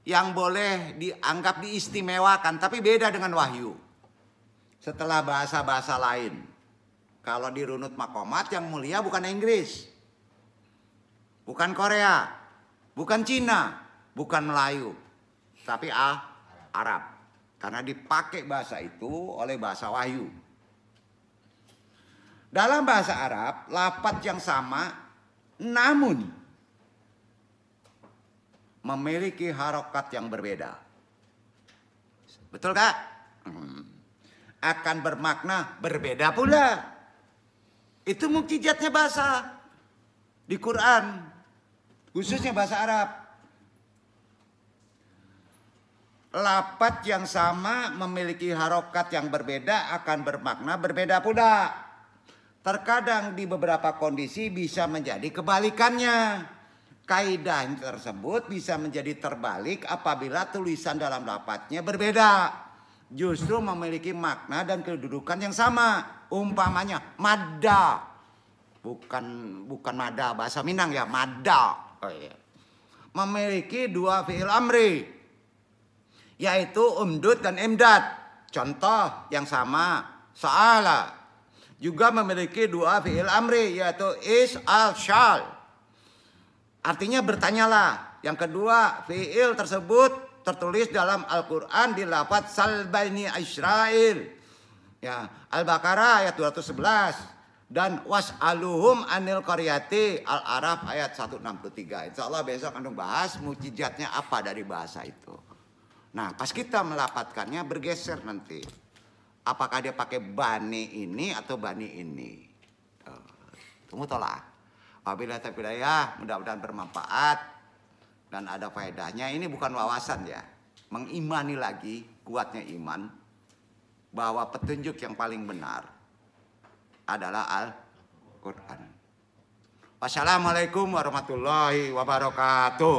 yang boleh dianggap diistimewakan, tapi beda dengan wahyu. Setelah bahasa-bahasa lain, kalau dirunut makomat yang mulia bukan Inggris, bukan Korea, bukan Cina, bukan Melayu, tapi Arab. Karena dipakai bahasa itu oleh bahasa wahyu. Dalam bahasa Arab, lafaz yang sama namun memiliki harokat yang berbeda. Betul kak? Akan bermakna berbeda pula. Itu mukjizatnya bahasa di Quran, khususnya bahasa Arab. Lafaz yang sama memiliki harokat yang berbeda akan bermakna berbeda pula. Terkadang di beberapa kondisi bisa menjadi kebalikannya. Kaidah tersebut bisa menjadi terbalik apabila tulisan dalam lafaznya berbeda. Justru memiliki makna dan kedudukan yang sama. Umpamanya madda. Bukan madda bahasa Minang ya, madda. Oh, iya. Memiliki dua fi'il amri, yaitu umdud dan imdad. Contoh yang sama, sa'ala. Juga memiliki dua fi'il amri, yaitu is al shal. Artinya bertanyalah. Yang kedua, fi'il tersebut tertulis dalam Al-Quran di lafaz sal bani Israil. Ya, Al-Baqarah ayat 211. Dan was'aluhum anil qaryati, Al-Araf ayat 163. Insya Allah besok akan bahas mukjizatnya apa dari bahasa itu. Nah, pas kita melapatkannya bergeser nanti. Apakah dia pakai bani ini atau bani ini? Tunggu tolak. Wabillahi taufiq hidayah, mudah-mudahan bermanfaat dan ada faedahnya. Ini bukan wawasan ya. Mengimani lagi, kuatnya iman bahwa petunjuk yang paling benar adalah Al-Quran. Wassalamualaikum warahmatullahi wabarakatuh.